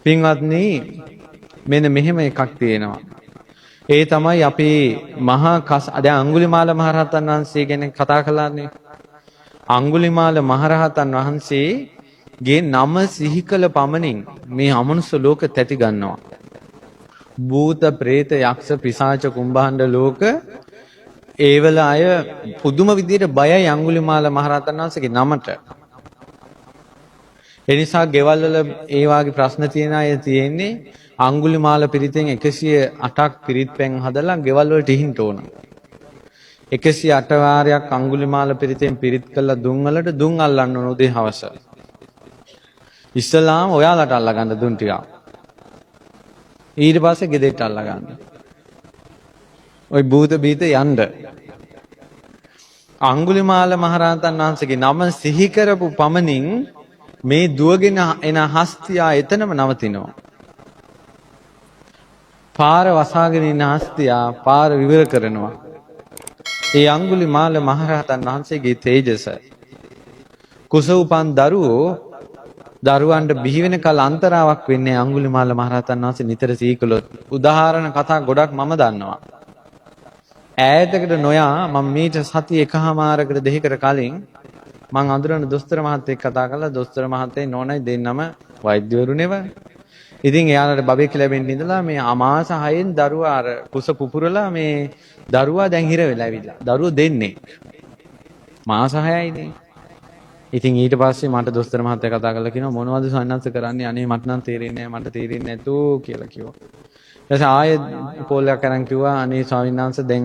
පින්වත්නි මෙන්න මෙහෙම එකක් තියෙනවා. ඒ තමයි අපි මහා දැන් අඟුලිමාල මහරහතන් වහන්සේ ගැන කතා කළානේ. අඟුලිමාල මහරහතන් වහන්සේගේ නම සිහි කළ පමණින් මේ අමනුෂ්‍ය ලෝක තැති ගන්නවා. භූත, ප්‍රේත, යක්ෂ, පිසාච, කුම්භාණ්ඩ ලෝක ඒවල අය පුදුම විදියට බයයි අඟුලිමාල මහරහතන් වහන්සේගේ නමට. ඒ නිසා ගෙවල් වල ඒ වාගේ ප්‍රශ්න තියෙන අය තියෙන්නේ අඟුලිමාල පිරිතෙන් 108ක් පිරිත් පැන් හදලා ගෙවල් වලට ඉහින්න ඕන. 108 වාරයක් අඟුලිමාල පිරිතෙන් පිරිත් කළා දුන් වලට දුන් අල්ලන්න ඕන උදේ හවස. ඉස්ලාම ඔයාලට අල්ලගන්න දුන් ටික. ඊට පස්සේ ගෙදෙට්ට අල්ලගන්න. ওই භූත බීත යන්න. අඟුලිමාල මහරහතන් වහන්සේගේ නම සිහි කරපු පමණින් මේ දුවගෙන එන හස්තියා එතනම නවතිනවා. පාර වසාගෙන ඉන්න හස්තියා පාර විවර කරනවා. ඒ අඟුලිමාල මහරහතන් වහන්සේගේ තේජස. කුස උපන් දරුවන්ට බිහි වෙන කල අන්තරාවක් වෙන්නේ අඟුලිමාල මහරහතන් වහන්සේ නිතර සීකලොත්. උදාහරණ කතා ගොඩක් මම දන්නවා. ඈතකට නොයා මම මීට සති එකහමාරකට දෙකකට කලින් මං අඳුරන දොස්තර මහත්තයෙක් කතා කළා. දොස්තර මහත්තයා නෝනයි දෙන්නම වෛද්‍යවරුනේව. ඉතින් එයාලට බබෙක් ලැබෙන්න ඉඳලා මේ මාස 6න් දරුවා අර කුස පුපුරලා මේ දරුවා දැන් හිර වෙලා ඇවිල්ලා. දරුවෝ දෙන්නේ මාස 6යිනේ. ඉතින් ඊට පස්සේ මට දොස්තර මහත්තයා කතා කරලා කියනවා මොනවද සන්නස්ස කරන්නේ? අනේ මට නම් තේරෙන්නේ නැහැ. මට තේරෙන්නේ නැතෝ කියලා කිව්වා. ඊට පස්සේ ආයෙත් පොල්ලක් අරන් කිව්වා අනේ ස්වාමීන් වහන්සේ දැන්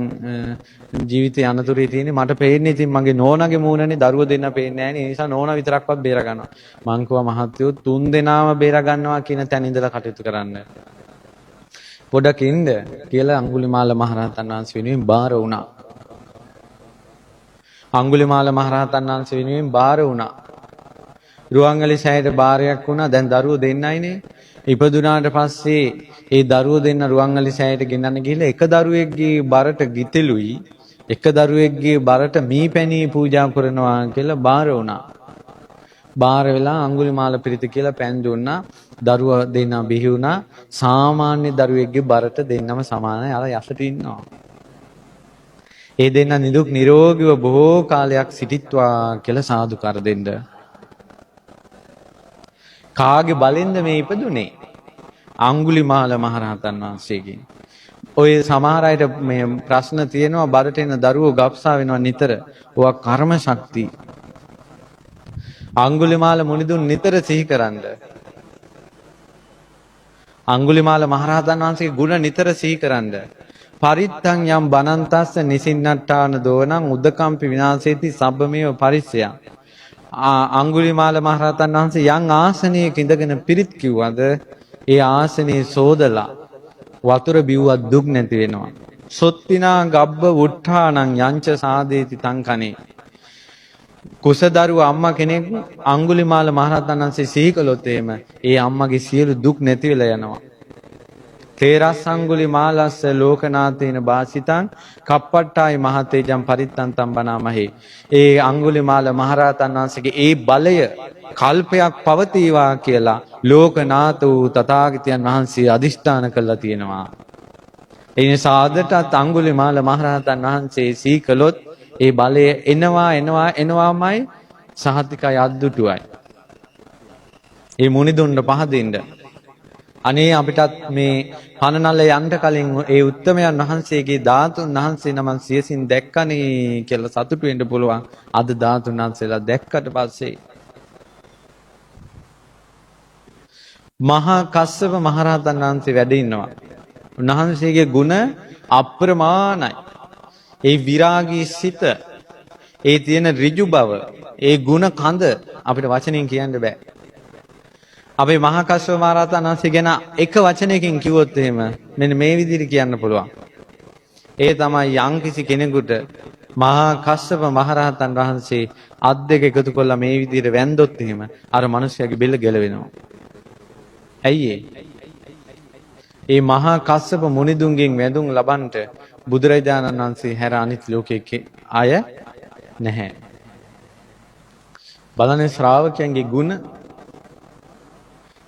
ජීවිතේ අනතුරේ තියෙන්නේ මට පේන්නේ ඉතින් මගේ නෝනාගේ මූණනේ දරුවෝ දෙන්න පේන්නේ නැහැ නේ. ඒ නිසා නෝනා විතරක්වත් බේර ගන්නවා. මං කිව්වා මහත්තයෝ 3 දෙනාම බේර ගන්නවා කියන තැන ඉඳලා කටයුතු කරන්න. පොඩක් ඉන්න කියලා අඟුලිමාල මහරහතන් වහන්සේ වෙනුවෙන් බාර වුණා. අඟුලිමාල මහරහතන් වහන්සේ වෙනුවෙන් බාර වුණා. රුවන්වැලි සෑයට බාරයක් වුණා. දැන් දරුවෝ දෙන්නයිනේ. ඉපදුනාට පස්සේ ඒ දරුවෝ දෙන්න රුවන්වැලි සෑයට ගෙන්නන්න ගිහලා එක දරුවෙක්ගේ බරට ගිතෙලුයි එක දරුවෙක්ගේ බරට මීපැණී පූජා කරනවා කියලා බාර වුණා. බාර වෙලා අඟුලිමාල පිරිත කියලා පෑන් දුන්නා. දරුවා දෙන්න බිහි වුණා. සාමාන්‍ය දරුවෙක්ගේ බරට දෙන්නම සමානයි. අර යසට ඉන්නවා. ඒ දෙන්න නිදුක් නිරෝගීව බොහෝ කාලයක් සිටිත්වා කියලා සාදුකාර දෙන්න. කාගේ බලෙන්ද මේ ඉපදුනේ? අඟුලිමාල මහරහතන් වහන්සේගෙන්. ඔය සමහර අයට මේ ප්‍රශ්න තියෙනවා බරට එන දරුවෝ ගබ්සා වෙනවා නිතර. ඔවා කර්ම ශක්තිය. අඟුලිමාල මුනිදුන් නිතර සිහි කරන්න. අඟුලිමාල මහරහතන් වහන්සේගේ ගුණ නිතර සිහි කරන්න. පරිත්තං යම් බනන්තස්ස නිසින්නට්ඨාන දෝනං උද්දකම්පි විනාශේති සබ්බමේව පරිස්සයං. අඟුලිමාල මහරහතන් වහන්සේ යම් ආසනයක ඉඳගෙන පිරිත් කිව්වද ඒ ආසනේ සෝදලා වතුර බිව්වත් දුක් නැති වෙනවා. සොත්තිනා ගබ්බ වුට්ඨානං යංච සාදේති තංකනේ. කුසදරුව අම්මා කෙනෙක් අඟුලිමාල මහරහතන් වහන්සේ සිහි කළොත් එහෙම ඒ අම්මගේ සියලු දුක් නැති වෙලා යනවා. තේරස් අඟුලිමාලස්ස ලෝකනාතේන වාසිතං කප්පට්ටායි මහතේජම් පරිත්තන්තම් බනාමහේ. ඒ අඟුලිමාල මහරහතන් වහන්සේගේ ඒ බලය කල්පයක් පවතිවා කියලා ලෝකනාත වූ තථාගතයන් වහන්සේ අදිෂ්ඨාන කළා තියෙනවා. ඒ නිසා අදටත් අඟුලිමාල මහරහතන් වහන්සේ සිහි කළොත් ඒ බලය එනවාමයි සහතිකයි අද්දුටුවයි. ඒ මුනිදුන්න පහදින්න. අනේ අපිටත් මේ පනනල්ල යන්න කලින් ඒ උත්තමයන් වහන්සේගේ ධාතුන් වහන්සේ නම සියසින් දැක්කනේ කියලා සතුටු වෙන්න පුළුවන්. අද ධාතුන් වහන්සේලා දැක්කට පස්සේ මහා කස්සප මහරහතන් වහන්සේ වැඩ ඉන්නවා. උන්වහන්සේගේ ගුණ අප්‍රමාණයි. ඒ විරාගී සිත, ඒ තියෙන ඍජු බව, ඒ ගුණ කඳ අපිට වචනෙන් කියන්න බෑ. අපේ මහා කස්සප මහරහතන් වහන්සේ ගැන එක වචනයකින් කිව්වොත් එහෙම මෙන්න මේ විදිහට කියන්න පුළුවන්. ඒ තමයි යම්කිසි කෙනෙකුට මහා කස්සප මහරහතන් වහන්සේ අත් දෙක එකතු කරලා මේ විදිහට වැන්දොත් එහෙම අර මිනිස්යාගේ බෙල්ල ගැලවෙනවා. ඇයි ඒ මහා කස්සප මුනිදුන්ගෙන් වැඳුම් ලබන්නට බුදුරජාණන් වහන්සේ හැර අනිත් ලෝකයේ අය නැහැ. බලන්නේ ශ්‍රාවකයන්ගේ ගුණ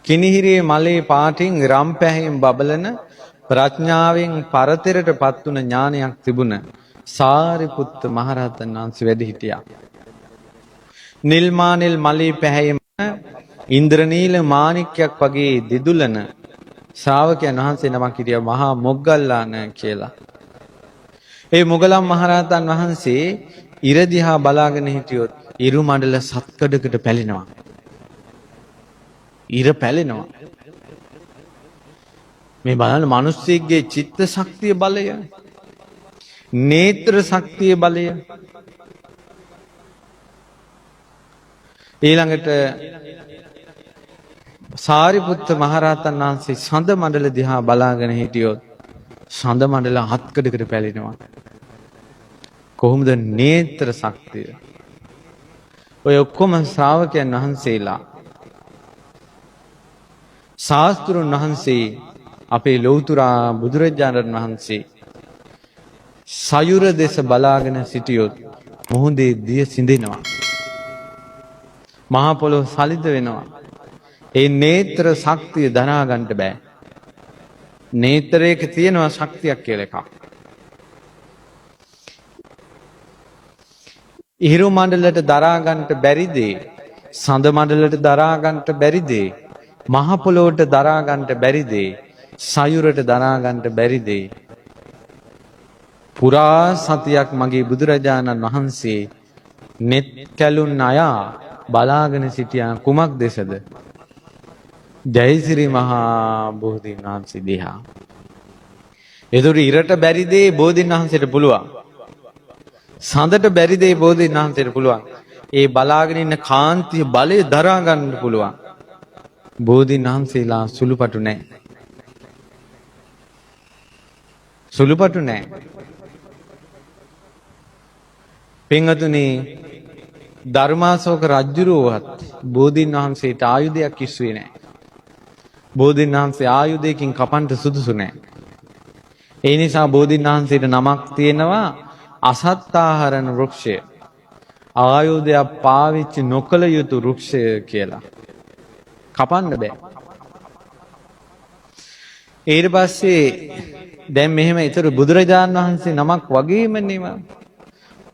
කිනිහිරේ මලේ පාටින් රම් පැහැයෙන් බබලන ප්‍රඥාවෙන් පරතරටපත් වුණ ඥානයක් තිබුණ සාරිපුත්ත මහරහතන් වහන්සේ වැඩ හිටියා. නිල්මානෙල් මලේ පැහැයෙන් ඉන්ද්‍රනීල මාණික්කයක් වගේ දිදුලන ශ්‍රාවකයන් වහන්සේ නමක් හිටියා මහා මොග්ගල්ලාන කියලා. ඒ මොගලම් මහරහතන් වහන්සේ ඉර දිහා බලාගෙන හිටියොත් ඉරු මණ්ඩල සත්කඩකට පැලෙනවා. ඉර පැලෙනවා. මේ බලන්න මිනිස්සෙක්ගේ චිත්ත ශක්තිය බලය, නේත්‍ර ශක්තිය බලය. ඊළඟට සාරිපුත්ත මහරහතන් වහන්සේ සඳ මණ්ඩල දිහා බලාගෙන හිටියොත් සඳ මණ්ඩල හත්කඩකට පැලෙනවා. කොහොමද නේත්‍ර ශක්තිය? ඔය ඔක්කොම ශ්‍රාවකයන් වහන්සේලා ශාස්ත්‍රුන් වහන්සේ අපේ ලෞතුරා බුදුරජාණන් වහන්සේ සයුර දෙස බලාගෙන සිටියොත් මොහොතේ දිය සිඳෙනවා. මහා පොළොව සලිත වෙනවා. ඒ නේත්‍ර ශක්තිය දරා ගන්න බෑ. නේත්‍රයක තියෙනවා ශක්තියක් කියලා එකක්. ඉහිරු මණ්ඩලයට දරා ගන්නට බැරි දේ, සඳ මණ්ඩලයට දරා ගන්නට බැරි දේ, මහ පොළොවට දරා ගන්නට බැරි දේ, සයුරට දරා ගන්නට බැරි දේ. පුරා සතියක් මගේ බුදුරජාණන් වහන්සේ net කැලුන් අය බලාගෙන සිටියා කුමක් දෙසද? ජයසිරි මහා බෝධීන් වහන්සේ දිහා. ඒතර ඉරට බැරි දේ බෝධීන් වහන්සේට පුළුවන්. සඳට බැරි දේ බෝධීන් වහන්සේට පුළුවන්. ඒ බලාගෙන ඉන්න කාන්තිය බලය දරා ගන්න පුළුවන්. බෝධීන් වහන්සේලා සුළුපටු නැහැ. සුළුපටු නැහැ. පින්වතුනි, ධර්මාශෝක රජුරුවත් බෝධීන් වහන්සේට ආයුධයක් ඉස්සුවේ නැහැ. බෝධීන් වහන්සේ ආයුධයකින් කපන්න සුදුසු නැහැ. ඒ නිසා බෝධීන් වහන්සේට නමක් තියෙනවා අසත්තාහරණ වෘක්ෂය. ආයුධයක් පාවිච්චි නොකළ යුතු වෘක්ෂය කියලා. කපන්න බෑ. ඊට පස්සේ දැන් මෙහෙම ඊතර බුදුරජාන් වහන්සේ නමක් වගේම නෙම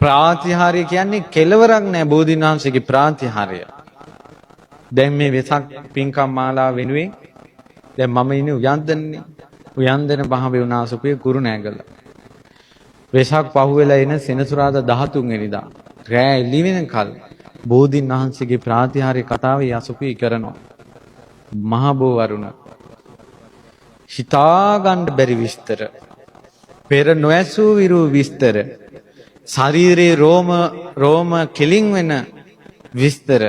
ප්‍රාතිහාර්ය කියන්නේ කෙලවරක් නෑ බෝධීන් වහන්සේගේ ප්‍රාතිහාර්ය. දැන් මේ වෙසක් පින්කම් මාලාව වෙනුවෙන් දැන් මම ඉන්නේ උයන්දන්නේ. උයන්දන පහවේ උනාසුපේ කුරුණෑගල. වෙසක් පහුවෙලා එන සෙනසුරාදා 13 වෙනිදා රෑ එළි වෙනකල් බෝධීන් වහන්සේගේ ප්‍රාතිහාර්ය කතාව යසුපී කරනවා. මහ බෝ වරුණ හිතා ගන්න බැරි විස්තර, පෙර නොඇසූ විරු විස්තර, ශරීරේ රෝම කෙලින් වෙන විස්තර,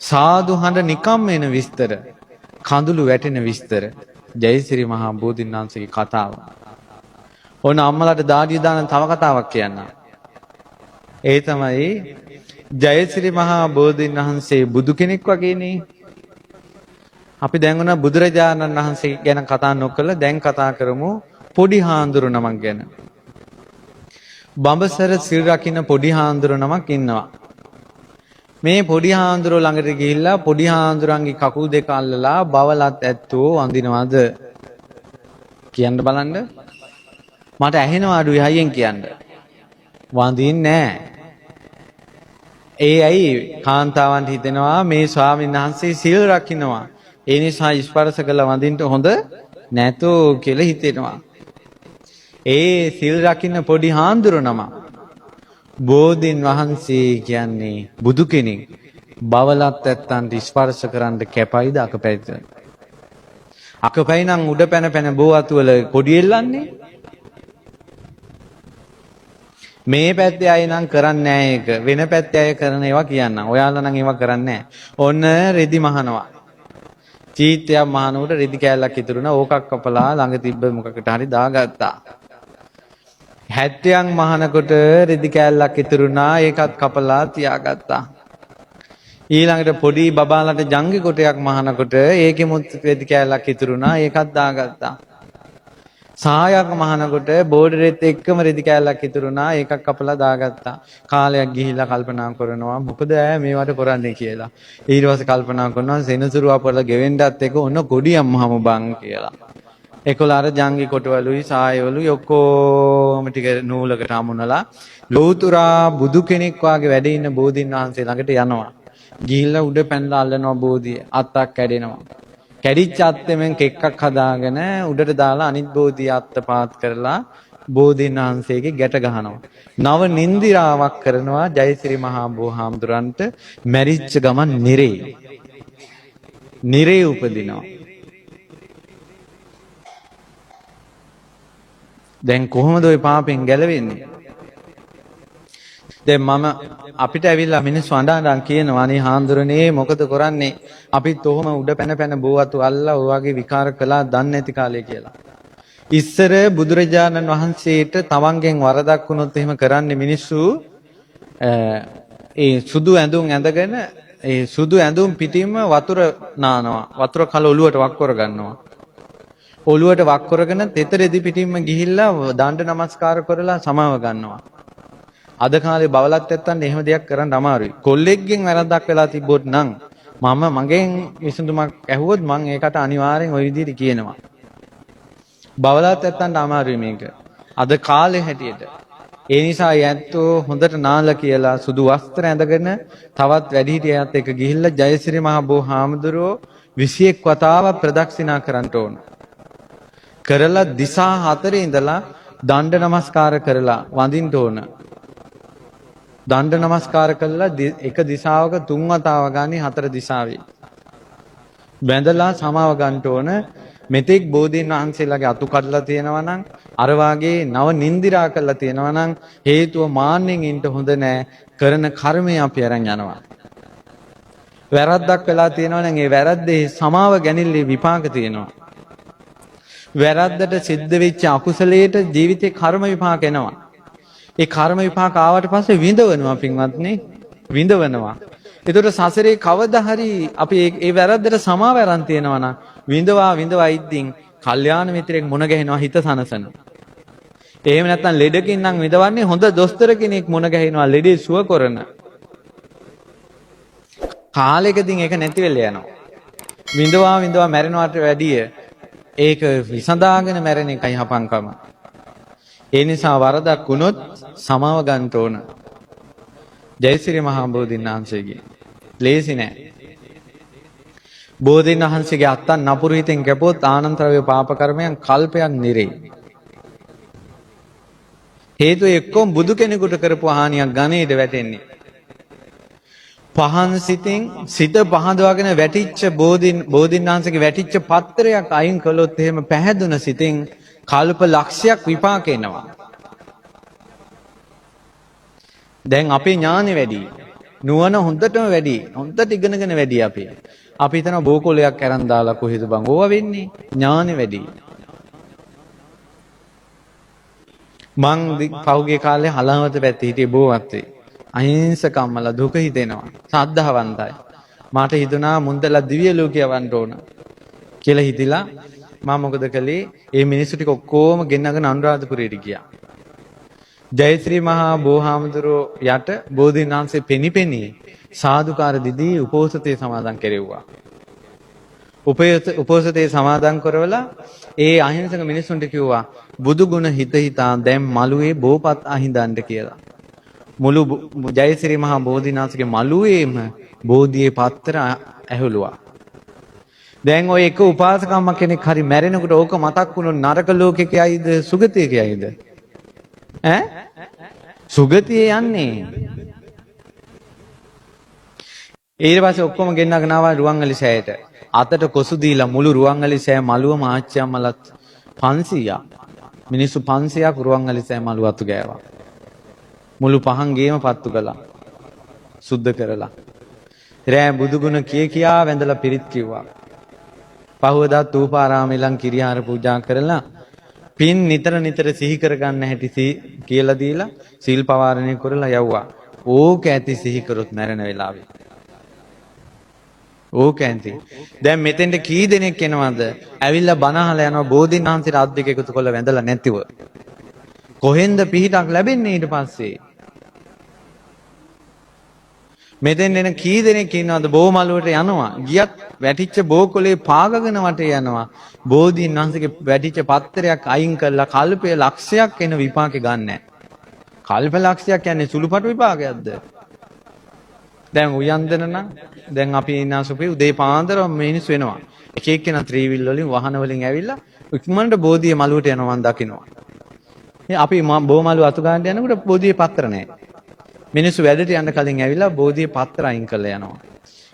සාදු හඬ නිකම් වෙන විස්තර, කඳුළු වැටෙන විස්තර. ජයසිරි මහා බෝධීන් වහන්සේගේ කතාව. ඕන අම්මලාට දාඩිය දාන තව කතාවක් කියන්න. ඒ තමයි ජයසිරි මහා බෝධීන් වහන්සේ බුදු කෙනෙක් වගේනේ. අපි දැන් උනා බුදුරජාණන් වහන්සේ ගැන කතා නොකළ දැන් කතා කරමු පොඩි හාමුදුරු නමක් ගැන. බඹසර සිල් රකින්න පොඩි හාමුදුරු නමක් ඉන්නවා. මේ පොඩි හාමුදුරුවෝ ළඟට ගිහිල්ලා පොඩි හාමුදුරන්ගේ කකුල් දෙක අල්ලලා බවලත් ඇත්තෝ වඳිනවද කියන්න බලන්න. මට ඇහෙනවා අඩුයි හයියෙන් කියන්න. වඳින්නේ නැහැ. ඒ ඇයි කාන්තාවන්ට හිතෙනවා මේ ස්වාමීන් වහන්සේ සිල් රකින්නවා. ඒ නිසා ස්පර්ශ කළ වඳින්න හොඳ නැතෝ කියලා හිතෙනවා. ඒ සිල් රකින්න පොඩි හාමුදුරු නම බෝධීන් වහන්සේ කියන්නේ බුදු කෙනෙක්. බවලත් ඇත්තන්ට ස්පර්ශ කරන්න කැපයිද අකපැයිද? අකපැයි නම් උඩ පැන පැන බෝ අතු වල කොඩි එල්ලන්නේ. මේ පැත්තේ අය නම් කරන්නේ නැහැ ඒක. වෙන පැත්තේ අය කරන ඒවා කියන්න. ඔයාලා නම් ඒවා කරන්නේ නැහැ. ඔන්න රෙදි මහනවා. චීත්‍යයක් මහනකොට රෙදි කෑල්ලක් ඉතුරුනා. ඕකක් කපලා ළඟ තිබ්බ මොකකට හරි දාගත්තා. 70ක් මහනකොට රෙදි කෑල්ලක් ඉතුරුනා. ඒකත් කපලා තියාගත්තා. ඊළඟට පොඩි බබාලට ජංගි කොටයක් මහනකොට ඒකෙමුත් රෙදි කෑල්ලක් ඉතුරුනා. ඒකත් දාගත්තා. සායක් මහනකොට බෝඩරෙත් එක්කම රෙදි කෑල්ලක් ඉතුරුනා. ඒකක් කපලා දාගත්තා. කාලයක් ගිහිල්ලා කල්පනා කරනවා මොකද මේවට කරන්නේ කියලා. ඊට පස්සේ කල්පනා කරනවා සෙනසුරු අපල ගෙවෙන්නත් එක ඔන්න කොඩියම් මහම බං කියලා. ඒකල අර ජංගි කොටවලුයි සායවලුයි ඔක්කොම ටික නූලකට අමුණලා ලෝතුරා බුදු කෙනෙක් වාගේ වැඩ ඉන්න බෝධින් වහන්සේ ළඟට යනවා. ගිහිල්ලා උඩ පැනලා අල්ලනවා බෝධිය. අත්තක් කැඩෙනවා. කැඩිච්ච අත්තෙන් කෙක්කක් හදාගෙන උඩට දාලා අනිත් බෝධිය අත්තපාත් කරලා බෝධින් වහන්සේගේ ගැට ගහනවා. නව නින්දිරාවක් කරනවා ජයසිරි මහා බෝහාමුදුරන්ට මැරිච්ච ගමන් නිරේ උපදිනවා. දැන් කොහොමද ওই පාපෙන් ගැලවෙන්නේ? දැන් මම අපිට ඇවිල්ලා මිනිස්සු අඬන කියනවා අනේ හාමුදුරනේ මොකද කරන්නේ? අපිත් ඔහොම උඩ පැන බෝවතු අල්ලා ඔය වගේ විකාර කළා දන්නේ නැති කාලේ කියලා. ඉස්සර බුදුරජාණන් වහන්සේට තවන්ගෙන් වරදක් වුණොත් එහෙම කරන්නේ මිනිස්සු ඒ සුදු ඇඳුම් ඇඳගෙන ඒ සුදු ඇඳුම් පිටින්ම වතුර නානවා. වතුර කල ඔලුවට වක් කර ගන්නවා. ඔලුවට වක් කරගෙන තෙතරෙදි පිටින්ම ගිහිල්ලා දණ්ඩ නමස්කාර කරලා සමාව ගන්නවා. අද කාලේ බවලත් නැත්තන් එහෙම දෙයක් කරන්න අමාරුයි. කොල්ලෙක්ගෙන් වැරද්දක් වෙලා තිබ්බොත් නම් මම මගෙන් විසඳුමක් ඇහුවොත් මම ඒකට අනිවාර්යෙන් ওই විදිහට කියනවා. බවලත් නැත්තන් අමාරුයි මේක. අද කාලේ හැටියට. ඒ නිසා යැත්තෝ හොඳට නාල කියලා සුදු වස්ත්‍ර ඇඳගෙන තවත් වැඩිහිටියත් එක්ක ගිහිල්ලා ජයසිරි මහ බෝහාමුදුරුවෝ 21 වතාවක් ප්‍රදක්ෂිනා කරන්න ඕන. කරලා දිසා 4 ඉඳලා දණ්ඩ නමස්කාර කරලා වඳින්න ඕන. දණ්ඩ නමස්කාර කළා එක දිශාවක 3 වතාවක් ගානේ 4 දිශාවේ. බැඳලා සමාව ගන්න ඕන. මෙතෙක් බෝධීන් වහන්සේලාගේ අතු කඩලා තියෙනවා නම් අර වාගේ නව නින්දිරා කරලා තියෙනවා නම් හේතුව මාන්නෙන් ඉන්න හොඳ නෑ. කරන කර්මය අපි අරන් යනවා. වැරද්දක් වෙලා තියෙනවා නම් ඒ වැරද්දේ සමාව ගැනීමේ විපාක තියෙනවා. වැරද්දට සිද්ධ වෙච්ච අකුසලයට ජීවිතේ කර්ම විපාක එනවා. ඒ කර්ම විපාක ආවට පස්සේ විඳවනවා පින්වත්නි. විඳවනවා. ඒතකොට සසරේ කවදා හරි අපි ඒ වැරද්දට සමාව අරන් තියෙනවා නම් විඳවා ඉද්දින් කල්යාණ මිත්‍රයෙක් මුණ ගැහෙනවා හිත සනසන. එහෙම නැත්නම් ලෙඩකින් නම් විඳවන්නේ හොඳ දොස්තර කෙනෙක් මුණ ගැහෙනවා ලෙඩේ සුව කරන. කාලෙකදී ඒක නැති වෙලා යනවා. විඳවා මැරෙනවට වැඩිය ඒක විසඳාගෙන මැරෙන එකයි හපංකම. ඒ නිසා වරදක් වුණොත් සමාව ගන්න ඕන. ජයසිරි මහා බෝධීන් වහන්සේගේ ලේසි නෑ. බෝධීන් වහන්සේගේ අත්තන් නපුරු හිතෙන් කැපුවොත් ආනන්තරව්‍ය පාප කර්මයන් කල්පයක් නිරේ. හේතුව එක්කම බුදු කෙනෙකුට කරපු හානියක් ගණේට වැටෙන්නේ. පහන් සිතින් සිත පහදවාගෙන වැටිච්ච බෝධීන් වහන්සේගේ වැටිච්ච පත්‍රයක් අයින් කළොත් එහෙම පැහැදුන සිතින් කල්ප ලක්ෂයක් විපාක එනවා. දැන් අපේ ඥානෙ වැඩි. නුවණ හොඳටම වැඩි. හොඳට ඉගෙනගෙන වැඩි අපි. අපි හිතන බෝකොලයක් අරන් දාලා කොහෙද බං ඕවා වෙන්නේ? ඥානෙ වැඩි. මං පහුගිය කාලේ හලවත පැත්තේ හිටියේ බෝවත්තේ. අහිංසකම්මලා දුක හිතෙනවා. සද්ධාවන්තයි. මට හිතුණා මුන්දලා දිව්‍ය ලෝකේ යවන්න ඕන කියලා හිතිලා මම මොකද කළේ? මේ මිනිස්සු ටික ඔක්කොම ගෙන්නගෙන අනුරාධපුරයට ගියා. ජයශ්‍රී මහා බෝහාමුදුරුවෝ යට බෝධීන් වහන්සේ පෙනිපෙනී සාදුකාර දිදී උපෝසතේ සමාදන් කෙරෙව්වා. උපෝසතේ සමාදන් කරවලා ඒ අහිංසක මිනිස්සුන්ට කිව්වා බුදු ගුණ හිත හිතා දැන් මළුවේ බෝපත් අහිඳන්න කියලා. මුළු ජයශ්‍රී මහා බෝධීන් වහන්සේගේ මළුවේම බෝධියේ පත්‍ර ඇහුලුවා. දැන් ඔය එක උපාසකම්ම කෙනෙක් හරි මැරෙනකොට ඕක මතක් වුණොත් නරක ලෝකෙක යයිද සුගතියක යයිද? සුගතියේ යන්නේ. ඊට පස්සේ ඔක්කොම ගෙන්නගෙන ආවා රුවන්වැලි සෑයට. අතට කොසු දීලා මුළු රුවන්වැලි සෑ මළුවම ආච්චියම්මලත් 500ක් මිනිස්සු 500ක් රුවන්වැලි සෑ මළුව අතු ගෑවා. මුළු පහන් ගේම පත්තු කළා. සුද්ධ කරලා. රෑ බුදුගුණ කියා වැඳලා පිරිත් කිව්වා. පහවදා තූපාරාමෙලන් කිරියාර පූජා කරලා පින් නිතර සිහි කරගන්න හැටි කියලා දීලා සීල් පවාරණය කරලා යවුවා. ඕක ඇති සිහි කරොත් මැරෙන වෙලාවේ. ඕක ඇන්ති. දැන් මෙතෙන්ට කී දෙනෙක් එනවද? ඇවිල්ලා බණ අහලා යනවා බෝධීන් වහන්සේට අත් දෙක එකතු කරලා වැඳලා නැතිව. කොහෙන්ද පිහිටක් ලැබෙන්නේ ඊට පස්සේ? මෙතෙන් එන කී දෙනෙක් ඉන්නවද බෝමලුවට යනවා. ගියත් වැටිච්ච බෝකොලේ පාගගෙන වටේ යනවා. බෝධීන් වහන්සේගේ වැටිච්ච පත්‍රයක් අයින් කරලා කල්පය ලක්ෂයක් එන විපාකේ ගන්නෑ. කල්ප ලක්ෂයක් කියන්නේ සුළුපටු විපාකයක්ද? දැන් උයන්දන නම් දැන් අපි ඉන්නාසුපේ උදේ පාන්දර මිනිස්සු වෙනවා. එක එක්කෙනා ත්‍රිවිල් වලින් වාහන වලින් ඇවිල්ලා ඉක්මනට බෝධිය මළුවට යනවා මම දකිනවා. අපි බෝමලුව අතු ගන්න යනකොට බෝධියේ පත්‍ර නැහැ. මිනිස්සු වැඩට යන්න කලින් ඇවිල්ලා බෝධියේ පත්‍ර අයින් කරලා යනවා.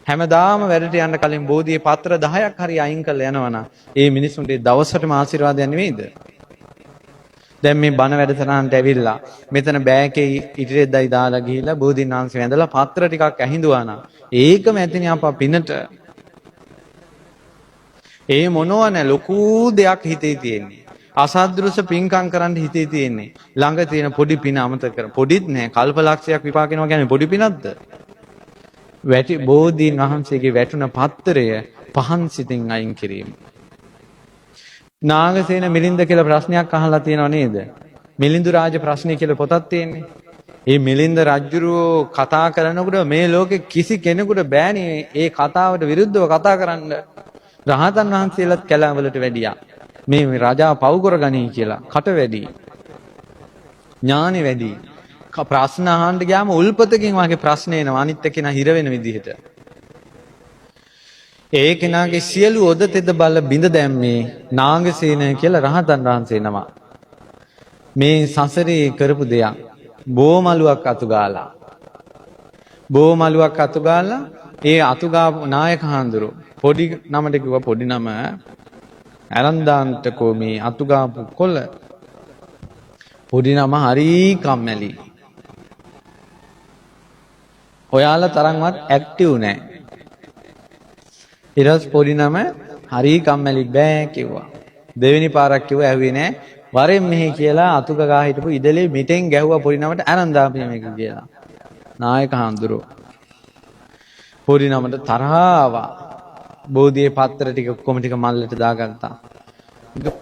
හැමදාම වැඩට යන්න කලින් බෝධියේ පත්‍ර 10ක් හරි අයින් කරලා යනවනම් ඒ මිනිස්සුන්ට දවසටම ආශිර්වාදයක් නෙවෙයිද? දැන් මේ බණ වැඩසටහනට ඇවිල්ලා මෙතන බෑකේ ඉටිරෙද්දයි දාලා ගිහිල්ලා බෝධීන් වහන්සේ වැඳලා පත්‍ර ටිකක් ඇහිඳුවා නම් ඒකම ඇතිනේ අපා පිනට. ඒ මොනවා නැ ලොකු දෙයක් හිතේ තියෙන්නේ. අසද්දෘස පින්කම් කරන්න හිතේ තියෙන්නේ. ළඟ තියෙන පොඩි පින අමතක කර. පොඩිත් නෑ කල්පලක්ෂයක් විපාකිනවා කියන්නේ පොඩි පිනක්ද? වැටි බෝධීන් වහන්සේගේ වැටුණ පත්‍රය පහන් සිතින් අයින් කිරීම. නාගසේන මිලින්ද කියලා ප්‍රශ්නයක් අහලා තියෙනව නේද? මිලින්දු රාජ ප්‍රශ්නය කියලා පොතක් තියෙන්නේ. මේ මිලින්ද රජුරෝ කතා කරනකොට මේ ලෝකේ කිසි කෙනෙකුට බෑනේ ඒ කතාවට විරුද්ධව කතා කරන්න. රහතන් වහන්සේලාත් කැලවලට වැඩියා. මේ රජා පව් කරගනී කියලා කට වැඩි. ඥානෙ වැඩි. ප්‍රශ්න අහන්න ගියාම උල්පතකින් වගේ ප්‍රශ්න එනවා අනිත් එක්කෙනා හිර වෙන විදිහට. ඒ කෙනාගේ සියලු ඔද තෙද බල බිඳ දැම්මේ නාගසේන කියලා රහතන් වහන්සේ නම. මේ සසරේ කරපු දෙයක් බෝමලුවක් අතු ගාලා. බෝමලුවක් අතු ගාලා ඒ අතු ගාපු නායක හාමුදුරු පොඩි නමට කිව්වා පොඩි නම ඇරන්දාන්ටකෝ මේ අතු ගාපු කොල්ල. පොඩි නම හරි කම්මැලි. ඔයාලා තරම්වත් ඇක්ටිව් නෑ. ඊට පොඩි නම හරි කම්මැලි බෑ කිව්වා. දෙවෙනි පාරක් කිව්වා ඇහුවේ නෑ. වරෙන් මෙහි කියලා අතුක ගා හිටපු ඉදලේ මිටෙන් ගැහුවා පොඩි නමට අරන් දාපිය මේක කියලා. නායක හඳුරෝ. පොඩි නමට තරහ ආවා. බෝධියේ පත්‍ර ටික ඔක්කොම ටික මල්ලට දාගත්තා.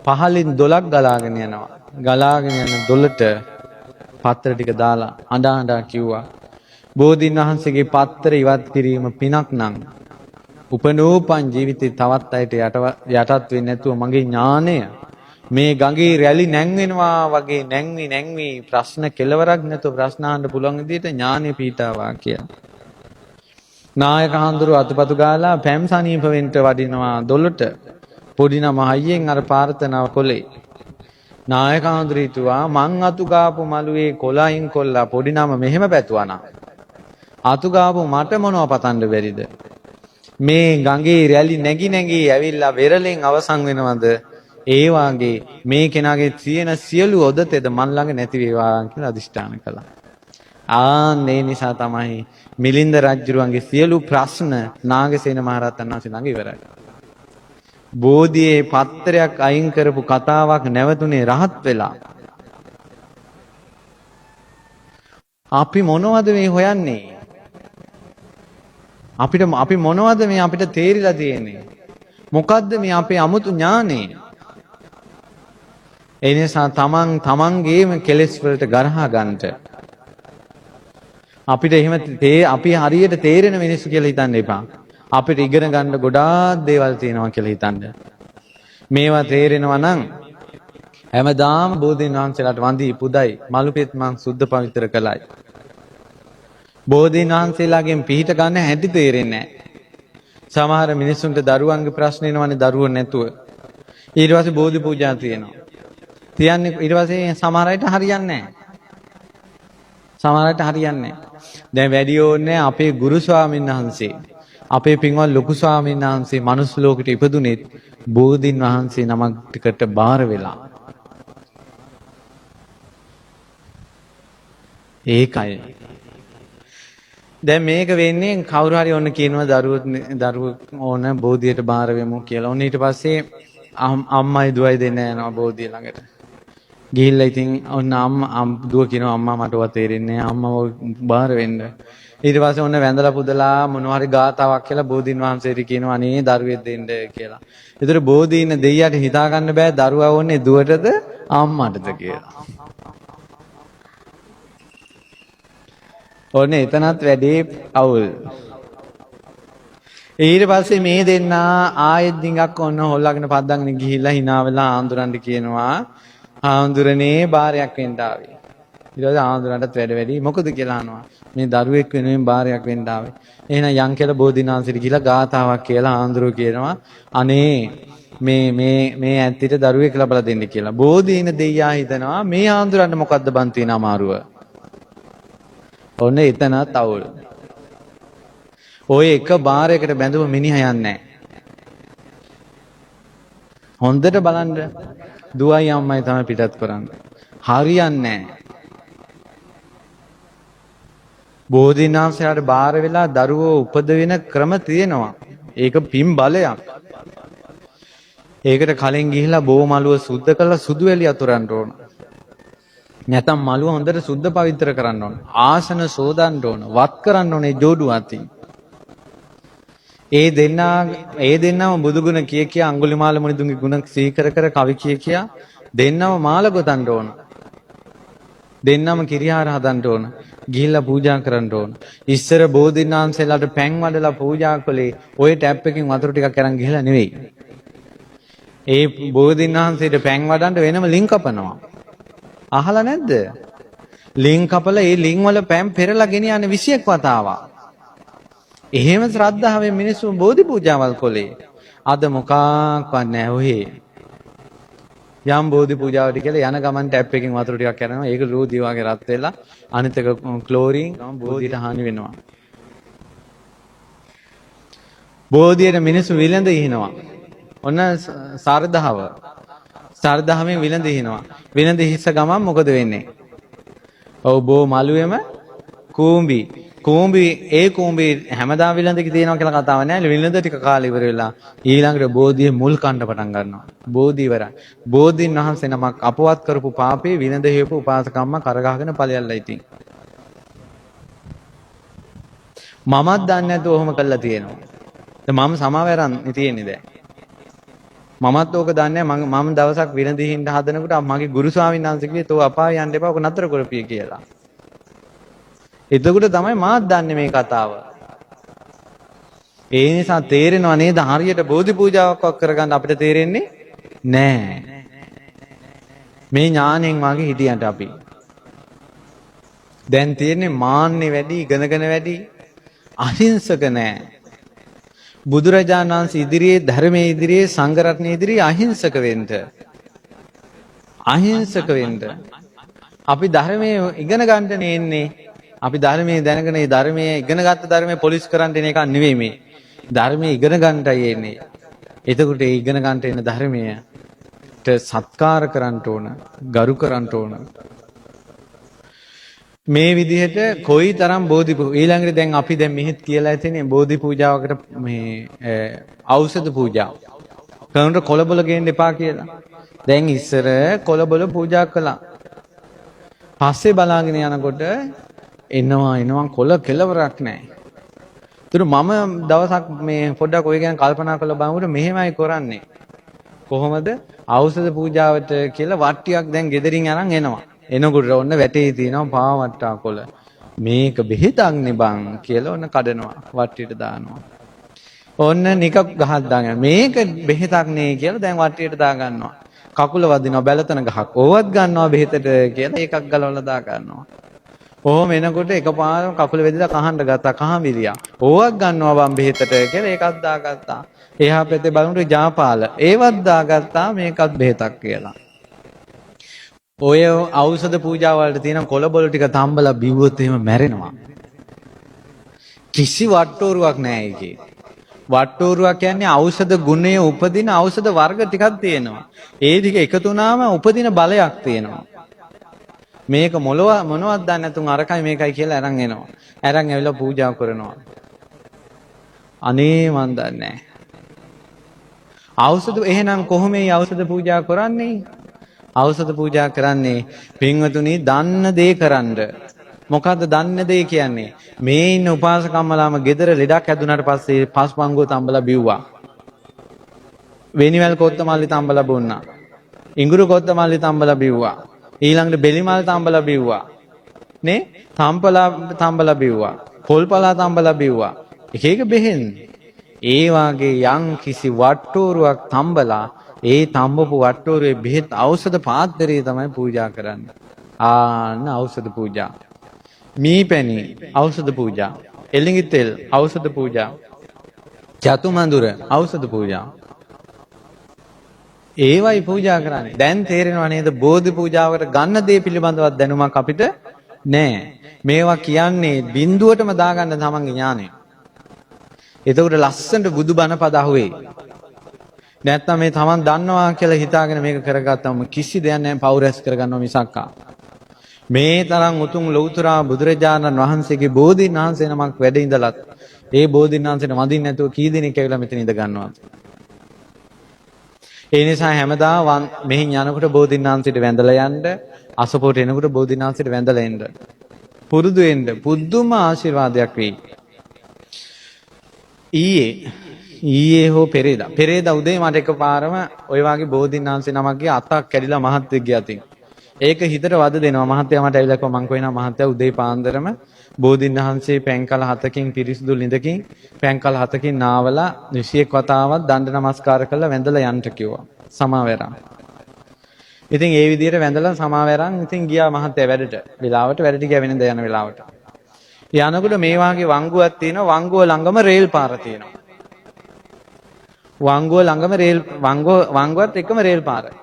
පහලින් දොලක් ගලාගෙන යනවා. ගලාගෙන යන දොලට පත්‍ර ටික දාලා අඬා අඬා කිව්වා. බෝධීන් වහන්සේගේ පත්‍ර ඉවත් කිරීම පිනක් නම් උපනෝපන් ජීවිතේ තවත් අයට යටත් වෙන්නේ නැතුව මගේ ඥානය මේ ගඟේ රැලි නැංවෙනවා වගේ නැංවි ප්‍රශ්න කෙලවරක් නැතුව ප්‍රශ්න අහන්න පුළුවන් විදිහට ඥානෙ පීඨාවා කියලා. නායක හඳුරු අතුපතු ගාලා පැම් සනීප වෙන්න වඩිනවා දොළට. පොඩි නම හයියෙන් අර ප්‍රාර්ථනාව කොලේ. නායක හඳුරු හිතුවා මං අතු ගාපු මළුවේ කොලයින් කොල්ලා පොඩි නම මෙහෙම පැතුවා නම් අතු ගාපු මට මොනව පතන්න බැරිද? මේ ගඟේ රැලි නැగి ඇවිල්ලා වෙරළෙන් අවසන් වෙනවද? ඒ වාගේ මේ කෙනාගේ තියෙන සියලු ඔදතෙද මන් ළඟ නැති වේවා කියලා අදිෂ්ඨාන කළා. ඒ නිසා තමයි මිලින්ද රජුරුවන්ගේ සියලු ප්‍රශ්න නාගසේන මහරහතන් වහන්සේ ළඟ ඉවරයි. බෝධියේ පත්‍රයක් අයින් කරපු කතාවක් නැවතුනේ රහත් වෙලා. අපි මොනවද මේ හොයන්නේ? අපි මොනවද මේ අපිට තේරිලා තියෙන්නේ? මොකද්ද මේ අපේ අමුතු ඥානෙ? ඒ නිසා තමන්ගේම කෙලෙස් වලට ගරහා ගන්නට අපිට එහෙම අපි හරියට තේරෙන මිනිස්සු කියලා හිතන්න එපා. අපිට ඉගෙන ගන්න ගොඩාක් දේවල් තියෙනවා කියලා හිතන්න. මේවා තේරෙනවා නම් හැමදාම බෝධීන් වහන්සේලාට වඳී පුදයි මලුපෙත් මං සුද්ධ පවිත්‍ර කළයි. බෝධීන් වහන්සේලාගෙන් පිහිට ගන්න හැටි තේරෙන්නේ නැහැ. සමහර මිනිස්සුන්ට දරුවන්ගේ ප්‍රශ්න එනවනේ දරුවෝ නැතුව. ඊට පස්සේ බෝධි පූජා තියෙනවා. තියන්නේ ඊට පස්සේ සමහර අයට හරියන්නේ නැහැ. සමහර අයට හරියන්නේ නැහැ. දැන් වැඩි ඕනේ අපේ ගුරු ස්වාමීන් වහන්සේ අපේ පින්වත් ලොකු ස්වාමීන් වහන්සේ මනුස්ස ලෝකෙට ඉපදුනෙත් බෝධීන් වහන්සේ නමකට බාර වෙලා. ඒකයි. දැන් මේක වෙන්නේ කවුරු හරි ඔන්න කියනවා දරුවෝ ඕන බෝධියට බාර වෙමු කියලා. ඔන්න ඊට පස්සේ අම්මයි දුවයි දෙන්න යනවා බෝධිය ළඟට. ගිහිල්ලා ඉතින් ඔන්න අම්මා දුව කියනවා අම්මා මටවත් තේරෙන්නේ නැහැ අම්මව බාර වෙන්න. ඊට පස්සේ ඔන්න වැඳලා පුදලා මොනවා හරි ගාතාවක් කියලා බෝධීන් වහන්සේට කියනවා අනේ දරුවෙක් දෙන්න කියලා. ඒතර බෝධීන් දෙයියට හිතා ගන්න බෑ දරුවා වොන්නේ දුවටද අම්මටද කියලා. ඔන්න එතනත් වැඩේ අවුල්. ඊට පස්සේ මේ දෙන්නා ආයෙත් ඩිංගක් ඔන්න හොල්ලාගෙන පද්දගෙන ගිහිල්ලා hina වෙලා ආඳුරන්ට කියනවා ආඳුරනේ බාරයක් වෙන්න ආවේ. ඊට පස්සේ ආඳුරන්ටත් වැඩ වැඩි මොකද කියලා අහනවා. මේ දරුවෙක් වෙනුවෙන් බාරයක් වෙන්න ආවේ. එහෙනම් යන් කියලා බෝධිනාන්සිට ගිහිල්ලා ගාතාවක් කියලා ආඳුරෝ කියනවා අනේ මේ ඇත්තිට දරුවෙක් ලබලා දෙන්න කියලා. බෝධීන දෙයියා හිතනවා මේ ආඳුරන්ට මොකද්ද බන් තියෙන අමාරුව. ඔන්න එතනත් අවුල්. ඔය එක බාරයකට බැඳුම මිනිහා යන්නේ නැහැ. හොඳට බලන්න දුවයි අම්මයි තමයි පිටත් කරන්නේ. හරියන්නේ නැහැ. බෝධිනාංශයට බාර වෙලා දරුවෝ උපදවෙන ක්‍රම තියෙනවා. ඒක පින් බලයක්. ඒකට කලින් ගිහිලා බෝ මලුව සුද්ධ කරලා සුදු එළිය අතුරන්න ඕන. නැත්නම් මලුව හොඳට සුද්ධ පවිත්‍ර කරන්න ඕන. ආසන සෝදන්න ඕන. වත් කරන්න ඕනේ ජෝඩු අතින්. ඒ දෙන්නම බුදුගුණ කිය අඟුලිමාල මුනිදුන්ගේ ගුණ සීකර කර කවි කිය දෙන්නම මාල ගොතන්න ඕන. දෙන්නම කිරියාර හදන්න ඕන. ගිහිල්ලා පූජා කරන්න ඕන. ඉස්සර බෝධිනාංශලාට පැන් වඩලා පූජා කළේ ওই ටැප් එකකින් වතුර ටිකක් අරන් ගිහලා නෙවෙයි. ඒ බෝධිනාංශයට පැන් වඩන්න වෙනම ලිං කපනවා. අහලා නැද්ද? ලිං කපලා ඒ ලිං වල පැන් පෙරලා ගෙනියන්නේ 21 වතාවක්. එහෙම ශ්‍රද්ධාවෙන් මිනිස්සු බෝධි පූජාවල් කළේ. අද මොකක්වත් නැහැ ඔහේ. යම් බෝධි පූජාවට කියලා යන ගමන් ටැප් එකකින් වතුර ටිකක් කරනවා. ඒක රෝදී වගේ රත් වෙලා අනිත් එක ක්ලෝරින් බෝධියට හානි වෙනවා. බෝධියට මිනිස්සු විලඳ ඉහිනවා. ඔන්න සාරධාවෙන් විලඳ ඉහිනවා. විලඳ හිස්ස ගමන් මොකද වෙන්නේ? ඔව් බෝ මළුවේම කූඹි හැමදාම විලඳක තියෙනවා කියලා කතාවක් නෑ. විලඳ ටික කාලේ ඉවර වෙලා ඊළඟට බෝධියේ මුල් කන්න පටන් ගන්නවා. බෝධි ඉවරයි. බෝධින් වහන්සේ නමක් අපවත් කරපු පාපේ විලඳ හේපු උපාසකම්ම කරගහගෙන ඵලයල්ලා ඉතින්. මමත් දන්නේ නැතුව ඔහොම කළා තියෙනවා. මම සමාවරන් තියෙන්නේ දැන්. මමත් ඕක දන්නේ මම දවසක් විලඳින්න හදනකොට මගේ ගුරු ස්වාමීන් වහන්සේ කිව්වේ තෝ අපාය යන්න එපා ඔක නතර කරපිය කියලා. එතකොට තමයි මාත් දන්නේ මේ කතාව. ඒ නිසා තේරෙනව නේද හරියට බෝධි පූජාවක් කරගන්න අපිට තේරෙන්නේ නෑ. මේ ඥාණයෙන් වගේ හිටියන්ට අපි. දැන් තියෙන්නේ මාන්නේ වැඩි, ඉගෙනගෙන වැඩි, අහිංසක නෑ. බුදුරජාණන් වහන්සේ ඉදිරියේ ධර්මයේ ඉදිරියේ සංඝ රත්නයේ ඉදිරියේ අහිංසක වෙන්න. අහිංසක වෙන්න. අපි ධර්මයේ ඉගෙන ගන්න එන්නේ. අපි ධර්මයේ දැනගෙන ඒ ධර්මයේ ඉගෙනගත්ත ධර්මයේ පොලිස් කරන්න එන එක නෙවෙයි මේ. ධර්මයේ ඉගෙන ගන්නටයි එන්නේ. එතකොට ඒ ඉගෙන ගන්නට එන ධර්මයට සත්කාර කරන්න ඕන, ගරු කරන්න ඕන. මේ විදිහට කොයිතරම් බෝධි ඊළඟට දැන් අපි දැන් මෙහෙත් කියලා ඇතිනේ බෝධි පූජාවකට මේ ඖෂධ පූජාව. කනට කොළබල ගේන්න එපා කියලා. දැන් ඉස්සර කොළබල පූජා කළා. පස්සේ බලාගෙන යනකොට එනවා කොළ කෙලවරක් නැහැ. ඒතර මම දවසක් මේ පොඩ්ඩක් ඔය ගැන කල්පනා කරලා බලනකොට මෙහෙමයි කරන්නේ. කොහොමද ඖෂධ පූජාවට කියලා වට්ටියක් දැන් ගෙදරින් අරන් එනවා. එනකොට ඔන්න වැටේ තියෙනවා පාවට්ටා කොළ. මේක බෙහෙතක් නේ බං කියලා ඔන්න කඩනවා වට්ටියට දානවා. ඔන්න නිකක් ගහක් දාගෙන මේක බෙහෙතක් නේ කියලා දැන් වට්ටියට දා ගන්නවා. කකුල වදිනවා බැලතන ගහක්. ඕවත් ගන්නවා බෙහෙතට කියලා එකක් ගලවලා දා ගන්නවා. ඔහොම එනකොට එකපාරම කකුල වෙදිලා කහන්න ගත්තා කහමිරියා. ඕවක් ගන්නවා බම් බෙහෙතට කියලා ඒකත් දාගත්තා. එහා පැත්තේ බලනකොට ජාපාල. ඒවත් දාගත්තා මේකත් බෙහෙතක් කියලා. ඔය ඖෂධ පූජා වලට තියෙන කොළබොල ටික තම්බලා බිව්වොත් එහෙම මැරෙනවා. කිසි වට්ටෝරුවක් නැහැ ඒකේ. වට්ටෝරුවක් කියන්නේ ඖෂධ ගුණය උපදින ඖෂධ වර්ග ටිකක් තියෙනවා. ඒ ටික එකතු වුණාම උපදින බලයක් තියෙනවා. මේක මොනවද දන්නේ නැතුන් අරකයි මේකයි කියලා අරන් එනවා. අරන් ඇවිල්ලා පූජා කරනවා. අනේ මන් දන්නේ නැහැ. ඖෂධ එහෙනම් කොහොම මේ ඖෂධ පූජා කරන්නේ? ඖෂධ පූජා කරන්නේ පින්වතුනි දන්න දේ කරන්න. මොකද්ද දන්න දේ කියන්නේ? මේ ඉන්න උපාසකම්මලාම gedara ලෙඩක් හැදුනාට පස්සේ පස්පංගුව තම්බලා බිව්වා. වෙනිවැල් කොත්තමල්ලි තම්බලා බොන්නා. ඉඟුරු කොත්තමල්ලි තම්බලා බිව්වා. ඊළඟට බෙලිමල් තම්බලා බිව්වා. නේ? තම්බලා බිව්වා. පොල්පලා තම්බලා බිව්වා. එක එක බෙහෙන්. ඒ වාගේ යම් කිසි වට්ටෝරුවක් තම්බලා ඒ තම්බපු වට්ටෝරුවේ බෙහෙත් ඖෂධ පාත්‍රය තමයි පූජා කරන්නේ. ආන්න ඖෂධ පූජා. මීපැණි ඖෂධ පූජා. එළඟි තෙල් ඖෂධ පූජා. චතුමඳුර ඖෂධ පූජා. ඒවයි පූජා කරන්නේ. දැන් තේරෙනව නේද බෝධි පූජාවකට ගන්න දේ පිළිබඳව දැනුමක් අපිට නැහැ. මේවා කියන්නේ බිඳුවටම දාගන්න තමන්ගේ ඥානය. එතකොට ලස්සනට බුදුබණ පද අහුවේ. නැත්නම් මේ තමන් දන්නවා කියලා හිතාගෙන මේක කරගත්තම කිසි දෙයක් නැහැ පව් රැස් කරගන්නවා මිසක්කා. මේ තරම් උතුම් ලෞතුරා බුදුරජාණන් වහන්සේගේ බෝධීන් වහන්සේ නමක් වැඩ ඉඳලත් ඒ බෝධීන් වහන්සේට වඳින්න නැතුව කී දෙනෙක් ඇවිල්ලා මෙතන ඉඳ ගන්නවද? ඒ නිසා හැමදාම මෙහි යනකොට බෝධීන් වහන්සේට වැඳලා යන්න, අසපුවට එනකොට බෝධීන් වහන්සේට වැඳලා එන්න. පුරුදු වෙන්න පුදුම ආශිර්වාදයක් වෙයි. ඊයේ හෝ පෙරේදා උදේ මට එකපාරම ওই වගේ බෝධීන් වහන්සේ නමක්ගේ අතක් කැඩිලා මහත්යෙක්ගේ අතින්. ඒක හිතට වද දෙනවා. මහත්තයා මට ඇවිල්ලා කිව්වා මං කියනවා මහත්තයා උදේ පාන්දරම බෝධීන් වහන්සේ පැන්කල 7කින් පිරිසිදු ලිඳකින් පැන්කල 7කින් නාවලා 21 වතාවක් දණ්ඩ නමස්කාර කරලා වැඳලා යන්න කිව්වා. සමාවෙරන්. ඉතින් ඒ විදිහට වැඳලා සමාවෙරන් ඉතින් ගියා මහත්තයා වැඩට. වැඩට ගියා වෙනද යන වෙලාවට. යනකොට මේ වාගේ වංගුවක් තියෙනවා. වංගුව ළඟම රේල් පාර තියෙනවා. වංගුවත් එකම රේල් පාරයි.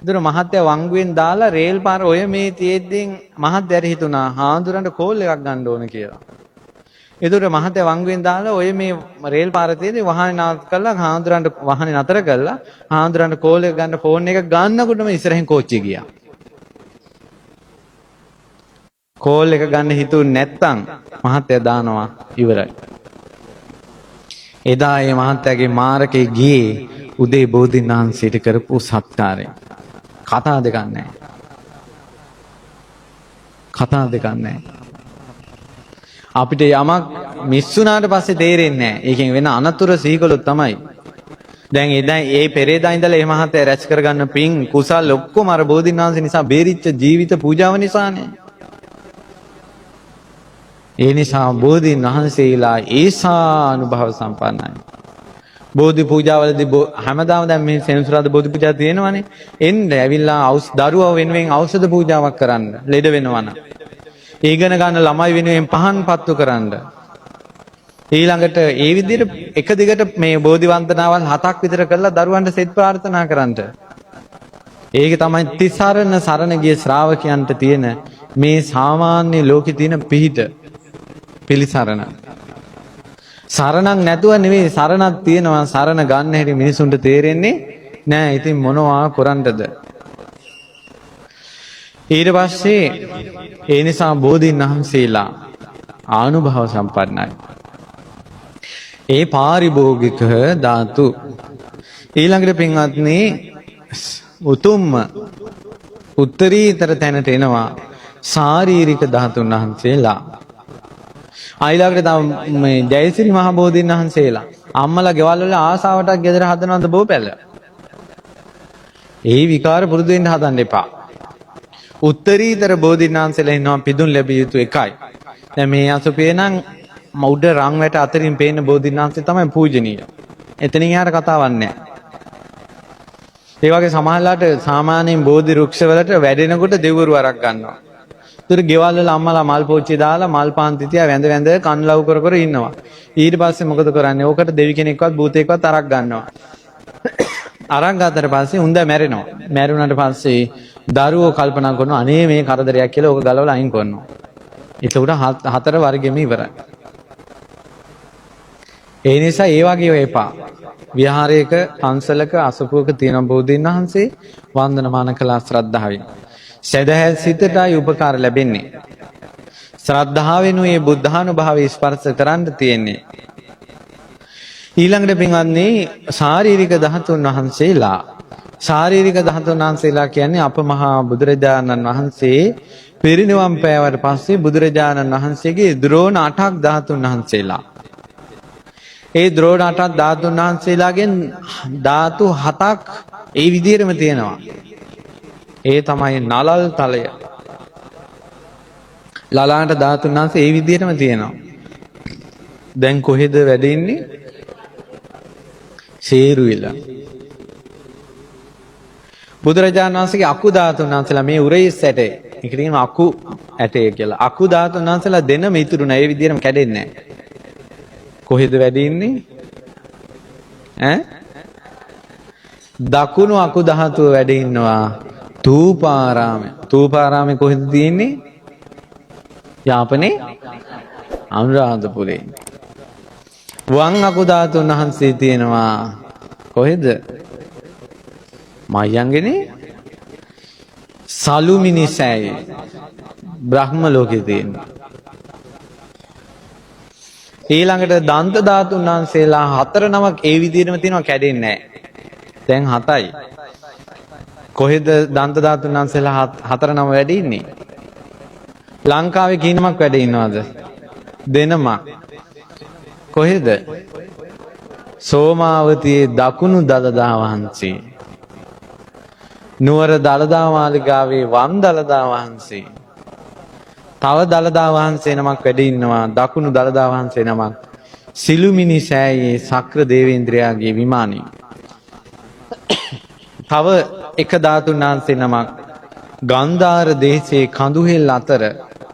ඉතින් මහත්තයා වංගුවෙන් දාලා රේල් පාර ඔය මේ තියෙද්දින් මහත්තයාට හිතුණා හාඳුරන්ට කෝල් එකක් ගන්න ඕන කියලා. ඒතකොට මහත්තයා වංගුවෙන් දාලා ඔය මේ රේල් පාර තියෙද්දි වාහනේ නතර කළා හාඳුරන්ට වාහනේ නතර කළා හාඳුරන්ට කෝල් එක ගන්න ෆෝන් එක ගන්නකොටම ඉස්සරහින් කෝච්චිය ගියා. කෝල් එක ගන්න හිතුනේ නැත්තම් මහත්තයා දානවා ඉවරයි. එදා මේ මහත්තයාගේ මාරකේ ගියේ උදේ බෝධීන් වහන්සේට කරපු සත්කාරය. කතා දෙකක් නැහැ. අපිට යමක් මිස් වුණාට පස්සේ තේරෙන්නේ නැහැ. ඒකෙන් වෙන අනතුරු සීකලොත් තමයි. දැන් එදා ඒ පෙරේදා ඉඳලා මේ මහත්තයා රැස් කරගන්න පින් කුසල් ඔක්කොම අර බෝධීන් වහන්සේ නිසා බේරිච්ච ජීවිත පූජාව නිසානේ. ඒ නිසා බෝධීන් වහන්සේලා ඒසානුභව සම්පන්නයි. බෝධි පූජාවලදී හැමදාම දැන් මේ සෙනසුරාදා බෝධි පූජා තියෙනවානේ. එන්න ඇවිල්ලා දරුවව වෙනුවෙන් ඖෂධ පූජාවක් කරන්න. ලෙඩ වෙනවනම්. ඊගෙන ගන්න ළමයි වෙනුවෙන් පහන් පත්තු කරන්න. ඊළඟට ඒ විදිහට එක දිගට මේ බෝධි වන්දනාවල් 7ක් විතර කරලා දරුවන්ට සෙත් ප්‍රාර්ථනා කරන්න. ඒක තමයි තිසරණ සරණ ගිය ශ්‍රාවකයන්ට තියෙන මේ සාමාන්‍ය ලෝකේ තියෙන පිහිට පිළිසරණ. සරණක් නැතුව නෙවෙයි සරණක් තියෙනවා. සරණ ගන්න හැටි මිනිසුන්ට තේරෙන්නේ නෑ. ඉතින් මොනවා කරන්නද? ඊට පස්සේ ඒ නිසා බෝධීන් වහන්සේලා ආනුභව සම්පන්නයි. ඒ පාරිභෝගික ධාතු ඊළඟට පින්වත්නි උතුම්ම උත්තරීතර තැනට එනවා ශාරීරික ධාතුන් වහන්සේලා. ඊළඟට තව මේ ජයසිරි මහ බෝධීන් වහන්සේලා අම්මලා ගෙවල් වල ආසාවටක් ගෙදර හදනවද බෝපැල. ඒ විකාර පුරුදු වෙන්න හදන්න එපා. උත්තරීතර බෝධීන් වහන්සේලා ඉන්නවා පිදුම් ලැබිය යුතු එකයි. දැන් මේ අසුපේ නම් උඩ රන් වැට අතරින් පේන බෝධීන් වහන්සේ තමයි පූජනීය. එතනින් එහාට කතාවක් නැහැ. ඒ වගේ සමහරලාට සාමාන්‍යයෙන් බෝධි වෘක්ෂ වලට වැඩෙනකොට දෙවිවරු වරක් ගන්නවා. ඒතර ගෙවල් වල අම්මලා මල් පෝච්චි දාලා මල් පාන් තිතියා වැඳ වැඳ කන් ලව් කර කර ඉන්නවා. ඊට පස්සේ මොකද කරන්නේ? ඕකට දෙවි කෙනෙක්වත් භූතයෙක්වත් අරක් ගන්නවා. අරක් ගත්තට පස්සේ උන්ද මැරෙනවා. මැරුණාට පස්සේ දරුවෝ කල්පනා කරනවා අනේ මේ කරදරයක් කියලා ඕක ගලවලා අයින් කරනවා. ඒකට හතර වර්ගෙම ඉවරයි. ඒ නිසා ඒ වගේ වෙපා. විහාරයක පන්සලක අසපුවක තියෙන බෝධීන් වහන්සේ වන්දනමාන කළා ශ්‍රද්ධාවෙන්. සදහැ සිතටයි උපකාර ලැබෙන්නේ. ශ්‍රද්ධාවෙනුයි බුද්ධානුභාවය ස්පර්ශ කරන්න තියෙන්නේ. ඊළඟට පින්වත්නි ශාරීරික ධාතුන් වහන්සේලා ශාරීරික ධාතුන් වහන්සේලා කියන්නේ අප මහා බුදුරජාණන් වහන්සේ පිරිනිවන් පෑවට පස්සේ බුදුරජාණන් වහන්සේගේ ද්‍රෝණ 8ක් ධාතුන් වහන්සේලා. ඒ ද්‍රෝණ 8ක් ධාතුන් වහන්සේලාගෙන් ධාතු 7ක් ඒ විදිහටම තියෙනවා. ඒ තමයි නලල් තලය. ලලාට ධාතුන් වහන්සේ ඒ විදිහටම තියෙනවා. දැන් කොහෙද වැඩ ඉන්නේ? ශේරුවිල. බුදුරජාණන් වහන්සේගේ අකු ධාතුන් වහන්සේලා මේ උරහිස් ඇටේ. ඒක කියනවා අකු ඇටේ කියලා. අකු ධාතුන් වහන්සේලා දෙනම ඉතුරු නැහැ. ඒ විදිහටම කැඩෙන්නේ නැහැ. කොහෙද වැඩ ඉන්නේ? දකුණු අකු ධාතුව වැඩ ඉන්නවා තූපාරාමේ. තූපාරාමේ කොහෙද තියෙන්නේ? යාපනයේ අනුරාධපුරේ. වම් අකු ධාතුන් වහන්සේ තියෙනවා කොහෙද? මයංගනේ සලුමිනි සෑයේ බ්‍රහ්ම ලෝකේ තියෙනවා. ඊළඟට දන්ත ධාතුන් වහන්සේලා 4 නමක් ඒ විදිහටම තියෙනවා කැඩෙන්නේ නැහැ. දැන් 7යි. කොහෙද දන්ත ධාතුන් වහන්සේලා 4 නම වැඩ ඉන්නේ? ලංකාවේ කී නමක් වැඩ ඉන්නවද? දෙනමක්. කොහෙද? සෝමාවතියේ දකුණු දළදා වහන්සේ. නුවර දළදා මාලිගාවේ වම් දළදා වහන්සේ. තව දළදා වහන්සේ නමක් වැඩ ඉන්නවා දකුණු දළදා වහන්සේ නමක් සිළුමිණි සෑයේ ශක්‍ර දේවේන්ද්‍රයාගේ විමානයේ. තව එක ධාතුන් වහන්සේ නමක් ගන්ධාර දේශයේ කඳුහෙල් අතර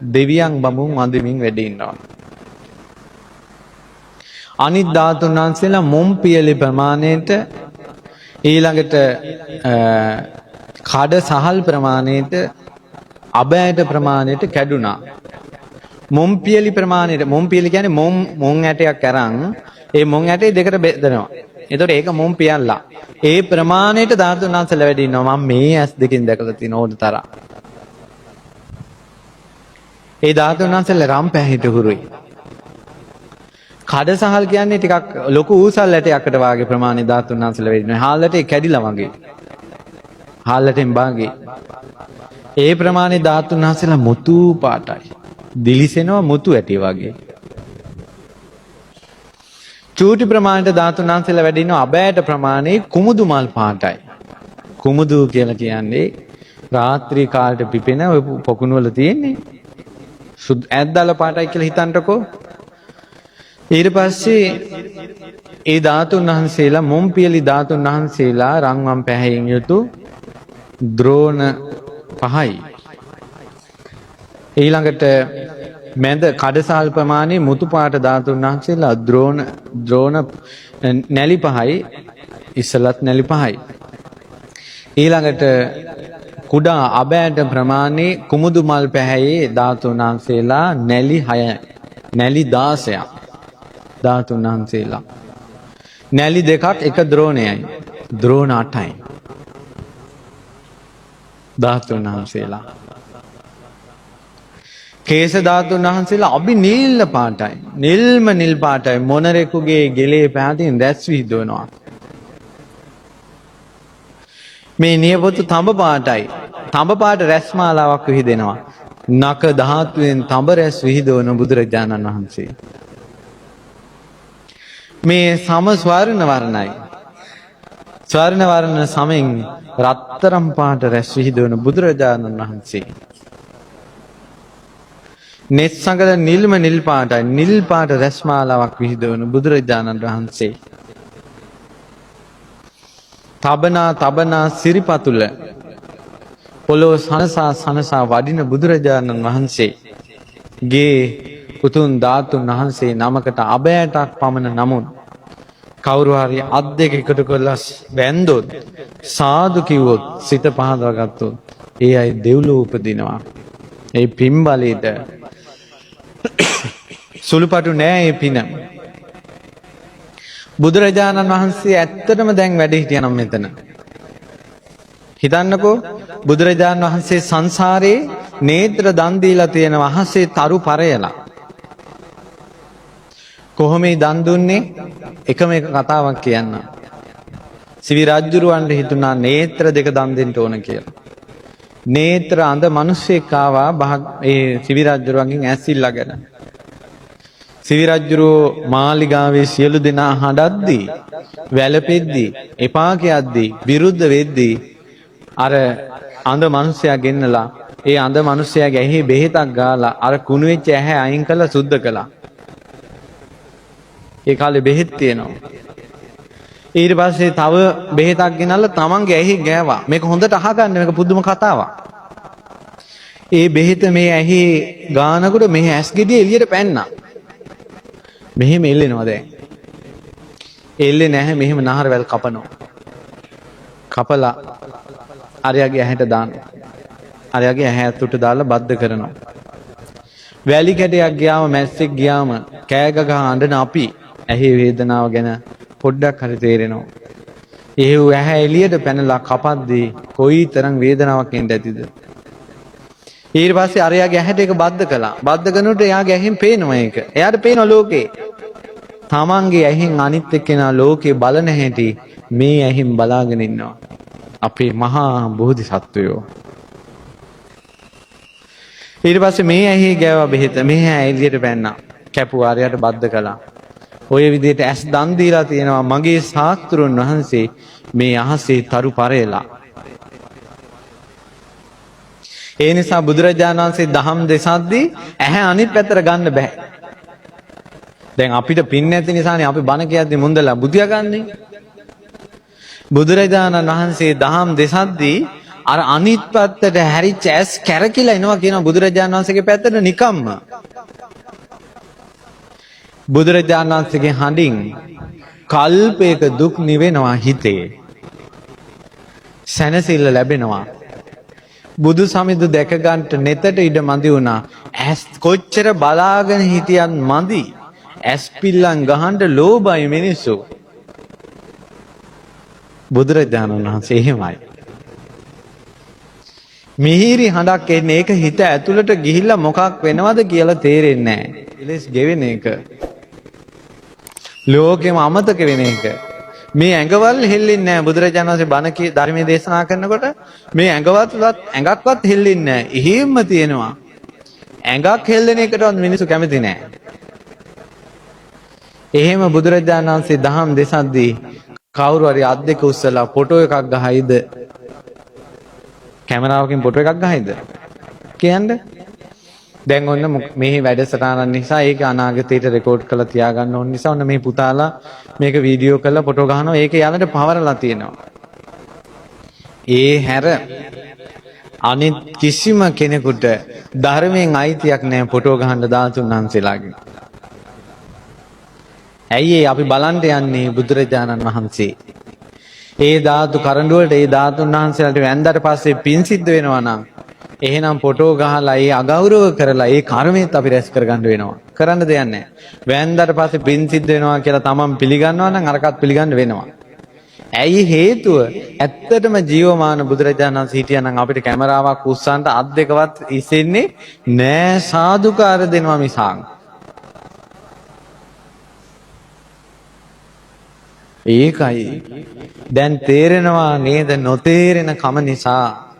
දෙවියන් බඹුන් වඳමින් වැඩ ඉන්නවා. අනිත් ධාතුන් වහන්සේලා මොම්පියලි ප්‍රමාණයට ඊළඟට කඩ සහල් ප්‍රමාණයට අබෑට ප්‍රමාණයට කැඩුනා. මොම්පියලි ප්‍රමාණයට මොම්පියලි කියන්නේ මොන් ඇටයක් අරන් ඒ මොන් ඇටේ දෙකට බෙදනවා. එතකොට ඒක මොම් පියල්ලා. ඒ ප්‍රමාණයට ධාතුන් වහන්සේලා වැඩි ඉන්නවා. මම මේ ඇස් දෙකෙන් දැකලා තියෙන ඕන තරම්. ඒ ධාතුන් වහන්සේලා රම් පැහිට හුරුයි. කඩසහල් කියන්නේ ටිකක් ලොකු ඌසල් ඇටයකට වාගේ ප්‍රමාණය ධාතුන් වහන්සේලා වැඩි ඉන්නවා. හාල් ඇටේ කැඩිලා වගේ. හාල් ඇටෙන් භාගේ. ඒ ප්‍රමාණය ධාතුන් වහන්සේලා මුතු පාටයි. දිලිසෙනවා මුතු ඇටි වගේ. චූටි ප්‍රමාණයට ධාතුන් වහන්සේලා වැඩි ඉන්නවා අබෑට ප්‍රමාණය කුමුදු මල් පාටයි. කුමුදු කියලා කියන්නේ රාත්‍රී කාලට පිපෙන ඔය පොකුණු වල තියෙන්නේ. ඇද්දල පාටයි කියලා හිතන්නකෝ. ඊට පස්සේ ඒ ධාතුන් වහන්සේලා මොම්පියලි ධාතුන් වහන්සේලා රන්වන් පැහැයෙන් යුතු ද්‍රෝණ 5යි. ඊළඟට මැද කඩසාල් ප්‍රමාණය මුතු පාට ධාතුන් වහන්සේලා ද්‍රෝණ නැලි 5යි. ඉස්සලත් නැලි 5යි. ඊළඟට කුඩා අබෑට ප්‍රමාණය කුමුදු මල් පැහැයේ ධාතුන් වහන්සේලා නැලි 6යි. නැලි 16ක් ධාතුන් වහන්සේලා. නැලි දෙකක් එක ද්‍රෝණයයි. ද්‍රෝණ 8යි. ධාතුන් වහන්සේලා. කේශ ධාතුන් වහන්සේලා අබි නිල් පාටයි. නිල්ම නිල් පාටයි. මොනරෙකුගේ ගෙලේ පැහැදින් රැස් විහිදුවනවා. මේ නියපොතු තඹ පාටයි. තඹ පාට රැස් මාලාවක් විහිදෙනවා. නක ධාතුවෙන් තඹ රැස් විහිදුවන බුදුරජාණන් වහන්සේ. මේ සම ස්වර්ණ වර්ණයි. ස්වර්ණ වර්ණ සමෙන් රත්තරම් පාට රැස් විහිදුවන බුදුරජාණන් වහන්සේ. නෙත් සංගල නිල්ම නිල් පාටයි. නිල් පාට රැස්මාලාවක් විහිදවන බුදුරජාණන් වහන්සේ. තබනා සිරිපතුල පොළොව සනසා වඩින බුදුරජාණන් වහන්සේ ගේ උතුම් ධාතුන් වහන්සේ නමකට අබෑටක් පමණ නමුත් කවුරු හරි අත් දෙක එකතු කරලා වැන්දොත් සාදු කිව්වොත් සිත පහදවා ගත්තොත් ඒ අය දෙව්ලොව උපදිනවා. ඒ පින් බලයට සුළුපටු නෑ ඒ පින. බුදුරජාණන් වහන්සේ ඇත්තටම දැන් වැඩ හිටියනම් මෙතන. හිතන්නකෝ බුදුරජාණන් වහන්සේ සංසාරේ නේත්‍ර දන් දීලා තියෙන වහන්සේ තරු පරයලා. කොහොමද දන් දුන්නේ? එකම එක කතාවක් කියන්න. සිවි රජුරවන්ට හිතුණා නේත්‍ර දෙක දන් දෙන්න ඕන කියලා. නේත්‍ර අඳ මිනිස්සෙක් ආවා ඒ සිවි රජුරවන්ගෙන් ඇස්සිල්ලාගෙන. සිවි රජුරෝ මාලිගාවේ සියලු දෙනා හඬද්දී, වැළපෙද්දී, එපා කියද්දී, විරුද්ධ වෙද්දී අර අඳ මිනිසයා ගෙන්නලා ඒ අඳ මිනිසයාගේ ඇහි බෙහෙතක් ගාලා අර කුණු වෙච්ච ඇහැ අයින් කරලා සුද්ධ කළා. ඒ කාලේ බෙහෙත් තියෙනවා. ඊට පස්සේ තව බෙහෙතක් ගෙනල්ලා තමන්ගේ ඇහි ගෑවා. මේක හොඳට අහගන්න, මේක පුදුම කතාවක්. ඒ බෙහෙත මේ ඇහි ගානකොට මේ ඇස් ගෙඩිය එළියට පැන්නා. මෙහෙම එල්ලෙනවා දැන්. එල්ලේ නැහැ, මෙහෙම නහරවැල් කපනවා. කපලා අරයාගේ ඇහැට දානවා. අරයාගේ ඇහැ ඇතුළට දාලා බද්ධ කරනවා. වැලි කැටයක් ගියාම, මැස්සෙක් ගියාම කෑ ගහ අඬන අපි ඇහි වේදනාව ගැන පොඩ්ඩක් හරි තේරෙනවා. එහෙව් ඇහැ එළියට පැනලා කපද්දී කොයිතරම් වේදනාවක් එන්න ඇතිද? ඊට පස්සේ අරයාගේ ඇහැට ඒක බද්ධ කළා. බද්ධ කරනකොට එයාගේ ඇහෙන් පේනවා ඒක. එයාට පේනවා ලෝකේ. තමන්ගේ ඇහෙන් අනිත් එක්කෙනා ලෝකේ බලන හැටි මේ ඇහෙන් බලාගෙන ඉන්නවා. අපේ මහා බෝධිසත්වයෝ. ඊට පස්සේ මේ ඇහි ගෑවා බෙහෙත. මේ ඇහැ එළියට පැන්නා. කැපුවා, අරයට බද්ධ කළා. ඔය විදිහට ඇස් දන් දීලා තියෙනවා මගේ ශාස්ත්‍රුන් වහන්සේ මේ අහසේ තරු පරේලා. ඒ නිසා බුදුරජාණන් වහන්සේ දහම් දෙසද්දී ඇහැ අනිත් පැත්තට ගන්න බෑ. දැන් අපිට පින් නැති නිසානේ අපි බණ කියද්දී මුන්දලා බුදියා ගන්නේ. බුදුරජාණන් වහන්සේ දහම් දෙසද්දී අර අනිත් පැත්තට හැරිච්ච ඇස් කැරකිලා එනවා කියන බුදුරජාණන් වහන්සේගේ පැත්තට නිකම්ම. බුදුරජාණන් වහන්සේගේ හඬින් කල්පයක දුක් නිවෙනවා හිතේ. සැනසෙල්ල ලැබෙනවා. බුදු සමිඳු දැක ගන්නට නෙතට ඉඩ මදි වුණා. ඇස් කොච්චර බලාගෙන හිටියන් මදි. ඇස් පිල්ලන් ගහන්න ලෝභයි මිනිස්සු. බුදුරජාණන් වහන්සේ එහෙමයි. මිහිරි හඬක් එන්නේ ඒක හිත ඇතුළට ගිහිල්ලා මොකක් වෙනවද කියලා තේරෙන්නේ නැහැ. ඉලෙස් ගෙවෙන එක. ලෝකෙම අමතක වෙන එක. මේ ඇඟවල් හෙල්ලෙන්නේ නැහැ. බුදුරජාණන් වහන්සේ බණ ධර්මයේ දේශනා කරනකොට මේ ඇඟක්වත් හෙල්ලෙන්නේ නැහැ. එහෙම්ම තියෙනවා. ඇඟක් හෙල්ලෙන එකටවත් මිනිස්සු කැමති නැහැ. එහෙම බුදුරජාණන් වහන්සේ දහම් දෙසද්දී කවුරු හරි අත් දෙක උස්සලා ෆොටෝ එකක් ගහයිද? කැමරාවකින් ෆොටෝ එකක් ගහයිද? කියන්නේ දැන් ඔන්න මේ වැඩසටහන නිසා ඒක අනාගතයට රෙකෝඩ් කරලා තියාගන්න ඕන නිසා ඔන්න මේ පුතාලා මේක වීඩියෝ කරලා ෆොටෝ ගහනවා. ඒක යාලට පවරලා තියෙනවා. ඒ හැර අනිත් කිසිම කෙනෙකුට ධර්මයෙන් අයිතියක් නැහැ ෆොටෝ ගහන්න ධාතුන් වහන්සේලාගේ. ඇයි අපි බලන්න යන්නේ බුදුරජාණන් වහන්සේ. ඒ ධාතු කරඬුවලට ඒ ධාතුන් වහන්සේලාට වැන්දට පස්සේ පින් සිද්ධ වෙනවා නම් එහෙනම් ෆොටෝ ගහලා ඒ අගෞරව කරලා ඒ කර්මෙත් අපි රැස් කරගන්න වෙනවා. කරන්න දෙයක් නැහැ. වැන්දට පස්සේ පින් සිද්ධ වෙනවා කියලා තමන් පිළිගන්නවා නම් අරකට පිළිගන්න වෙනවා. ඇයි හේතුව? ඇත්තටම ජීවමාන බුදුරජාණන් වහන්සේ හිටියා නම් අපිට කැමරාවක් උස්සන්න අත් දෙකවත් ඉස්සෙන්නේ නෑ සාදුකාර දෙනවා මිසක්. ඒකයි දැන් තේරෙනවා නේද? නොතේරෙන කම නිසා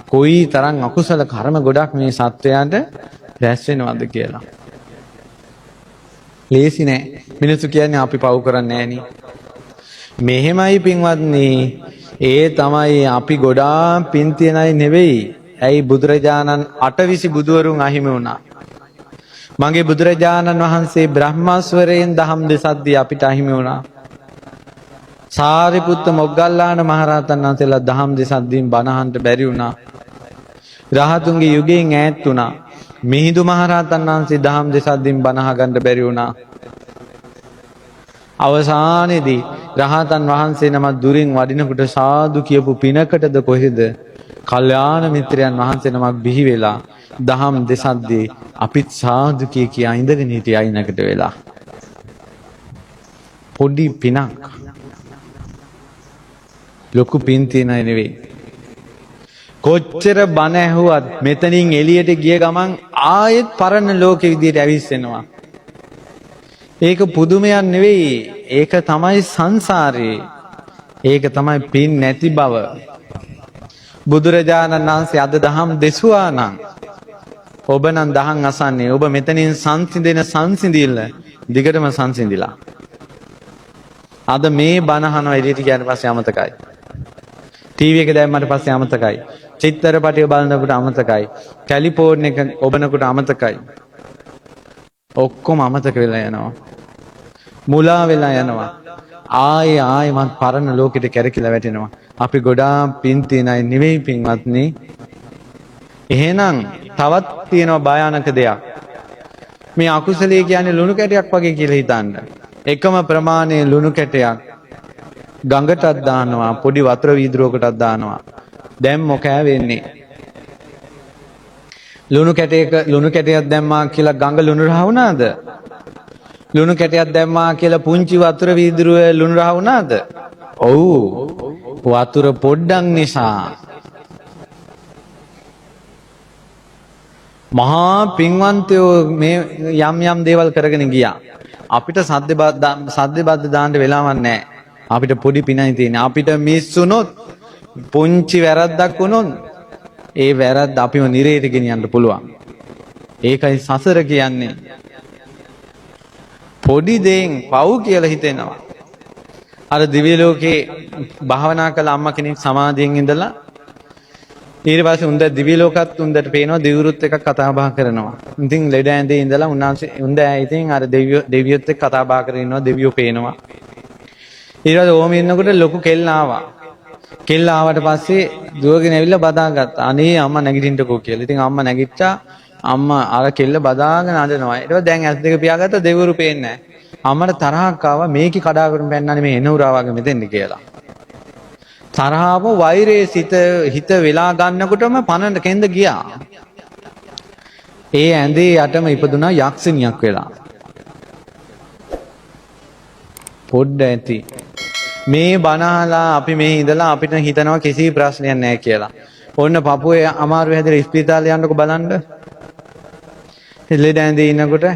කොයි තරම් අකුසල කර්ම ගොඩක් මේ සත්වයාට රැස් වෙනවද කියලා. ලේසි නෑ. මිනිස්සු කියන්නේ අපි පව් කරන්නේ නෑනේ. මෙහෙමයි පින්වත්නි. ඒ තමයි අපි ගොඩාක් පින් තියන අය නෙවෙයි. ඇයි බුදුරජාණන් 8 බුදුවරුන් අහිමි වුණා. මගේ බුදුරජාණන් වහන්සේ බ්‍රහ්මස්වරයෙන් දහම් දෙසද්දී අපිට අහිමි වුණා. සාරිපුත්ත මොග්ගල්ලාන මහරහතන් වහන්සේලා දහම් දෙසද්දීන් බණ අහන්න බැරි වුණා. රහතුන්ගේ යුගයෙන් ඈත් වුණා. මිහිඳු මහරහතන් වහන්සේ දහම් දෙසද්දීන් බණ අහගන්න බැරි වුණා. අවසානයේදී රහතන් වහන්සේ නම දුරින් වඩිනකොට සාදු කියපු පිනකටද කොහෙද කල්යාණ මිත්‍රයන් වහන්සේ නමක් බිහි වෙලා දහම් දෙසද්දී අපිත් සාදු කියා ඉඳගෙන හිටියා ඉනකට වෙලා. පොඩි පිනක්. ලොකු පින් තියන අය නෙවෙයි. කොච්චර බණ ඇහුවත් මෙතනින් එළියට ගිය ගමන් ආයෙත් පරණ ලෝකෙ විදියට ඇවිස්සෙනවා. ඒක පුදුමයක් නෙවෙයි. ඒක තමයි සංසාරේ. ඒක තමයි පින් නැති බව. බුදුරජාණන් වහන්සේ අද දහම් දෙසුවා නම් ඔබ නම් දහම් අසන්නේ. ඔබ මෙතනින් සංසිඳෙන සංසිඳිල්ල දිගටම සංසිඳිලා. අද මේ බණ අහනවා එළියට ගියාට පස්සේ අමතකයි. ටීවී එක දැම්මට පස්සේ අමතකයි. චිත්‍රපටිය බලනකොට අමතකයි. ටෙලිෆෝන් එක ඔබනකොට අමතකයි. ඔක්කොම අමතක වෙලා යනවා. මුලා වෙලා යනවා. ආයෙමත් පරණ ලෝකෙට කැරකිලා වැටෙනවා. අපි ගොඩාක් පින් තියන අය නෙවෙයි පින්වත්නි. එහෙනම් තවත් තියෙනවා භයානක දෙයක්. මේ අකුසලයේ කියන්නේ ලුණු කැටයක් වගේ කියලා හිතන්න. එකම ප්‍රමාණයේ ලුණු කැටයක් ගඟටත් දානවා, පොඩි වතුර වීදුරුවකටත් දානවා. දැන් මොකෑ වෙන්නේ? ලුණු කැටයක් දැම්මා කියලා ගඟ ලුණු රහ වුණාද? ලුණු කැටයක් දැම්මා කියලා පුංචි වතුර වීදුරුවේ ලුණු රහ වුණාද? ඔව්. වතුර පොඩ්ඩක් නිසා. මහා පින්වන්තයෝ මේ යම් දේවල් කරගෙන ගියා. අපිට සද්ද බද්ද දාන්න වෙලාවක් නැහැ. අපිට පොඩි පිනයි තියෙන්නේ. අපිට මිස්සුනොත් පුංචි වැරද්දක් වුණොත් ඒ වැරද්ද අපිව නිරේට ගෙනියන්න පුළුවන්. ඒකයි සසර කියන්නේ. පොඩි දෙයින් පව් කියලා හිතෙනවා. අර දිව්‍ය ලෝකේ භාවනා කළ අම්මා කෙනෙක් සමාධියෙන් ඉඳලා ඊට පස්සේ උන්ද දිව්‍ය ලෝකත් උන්දට පේනවා දෙවිවරුත් එක්ක කතා බහ කරනවා. ඉතින් ලෙඩ ඇඳේ ඉඳලා උන්වහන්සේ උන්ද ඉතින් අර දෙවියොත් එක්ක කතා බහ කරගෙන ඉන්නවා. දෙවියෝ පේනවා. ඊට පස්සේ ඕම ඉන්නකොට ලොකු කෙල්ල ආවා. කෙල්ල ආවට පස්සේ දුවගෙන ඇවිල්ලා බදාගත්තා. අනේ අම්මා නැගිටින්නකෝ කියලා. ඉතින් අම්මා නැගිට්ටා. අම්මා අර කෙල්ල බදාගෙන අඬනවා. ඊට පස්සේ දැන් ඇස් දෙක පියාගත්තා දෙවිවරු පේන්නේ නැහැ. අම්මට තරහක් ආවා මේකේ කඩාගෙන පැන්නනේ මේ එනවුරා වගේ මෙතෙන්ද කියලා. තරහව වෛරයේ හිත වෙලා ගන්නකොටම පනන්න කෙන්ද ගියා. ඒ ඇඳේ යටම ඉපදුනා යක්ෂණියක් වෙලා. පොඩ්ඩ ඇති. මේ බනහලා අපි මේ ඉඳලා අපිට හිතනවා කිසි ප්‍රශ්නයක් නැහැ කියලා. ඔන්න පපුවේ අමාරු හැදලා ඉස්පිරිතාලේ යන්නකො බලන්න. ලෙඩ ඇඳේ ඉන්නකොට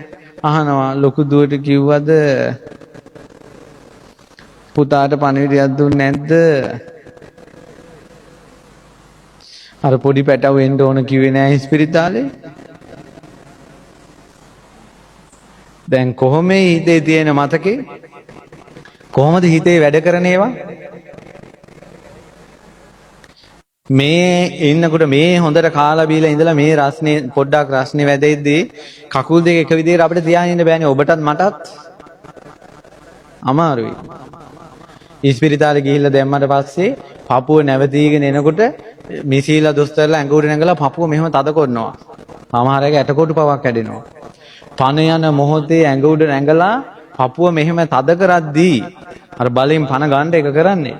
අහනවා ලොකු දුවට කිව්වද පුතාට පණිවිඩයක් දුන්නේ නැද්ද? අර පොඩි පැටව එන්න ඕන කිව්වේ නෑ ඉස්පිරිතාලේ. දැන් කොහොමද හිතේ තියෙන මතකේ? කොහොමද හිතේ වැඩ කරන ඒවා? මේ ඉන්නකොට මේ හොඳට කාලා බීලා ඉඳලා මේ රස්නේ පොඩ්ඩක් රස්නේ වැදෙද්දී කකුල් දෙක එක විදිහට අපිට තියාගෙන ඉන්න බෑනේ. ඔබටත් මටත් අමාරුයි. ඉස්පිරිතාලේ ගිහිල්ලා දැම්මට පස්සේ පපුව නැවතීගෙන එනකොට මිසීලා දොස්තරලා ඇඟුවට නැගලා පපුව මෙහෙම තද කරනවා. සමහර අය ඇටකොටු පවක් කැඩෙනවා. පණ යන මොහොතේ ඇඟුවට නැගලා පපුව මෙහෙම තද කරද්දී අර බලෙන් පණ ගන්න එක කරන්නේ.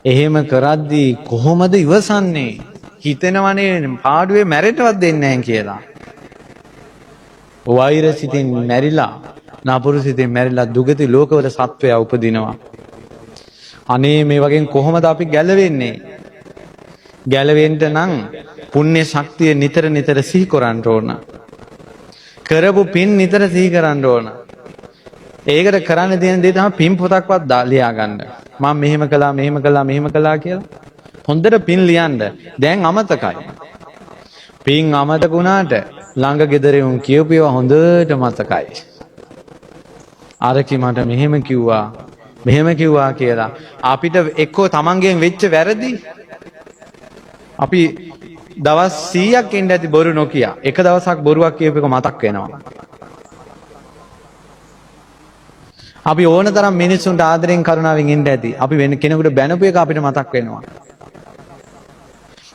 එහෙම කරද්දී කොහොමද ඉවසන්නේ? හිතෙනවනේ පාඩුවේ මැරෙටවත් දෙන්නේ නැහැ කියලා. වෛරසිතින් මැරිලා, නපුරු සිතින් මැරිලා දුගති ලෝකවල සත්වයා උපදිනවා. අනේ මේ වගේ කොහොමද අපි ගැලවෙන්නේ? ගැලවෙන්න නම් පුණ්‍ය ශක්තිය නිතර සිහි කරන්න ඕන. කරපු පින් නිතර සිහි කරන්න ඕන. ඒකට කරන්න තියෙන දේ තමයි පින් පොතක්වත් ලියා ගන්න. මම මෙහෙම කළා කියලා. හොඳට පින් ලියන්න. දැන් අමතකයි. පින් අමතක වුණාට ළඟ ගෙදරින් උන් කියපේවා හොඳට මතකයි. අරකි මට මෙහෙම කිව්වා කියලා. අපිට එක්කෝ තමන්ගෙන් වෙච්ච වැරදි අපි දවස් 100ක් ඉඳ ඇති බොරු නොකිය. එක දවසක් බොරුවක් කියපු එක මතක් වෙනවා. අපි ඕන තරම් මිනිස්සුන්ට ආදරෙන් කරුණාවෙන් ඉඳ ඇති. අපි වෙන කෙනෙකුට බැනපු එක අපිට මතක් වෙනවා.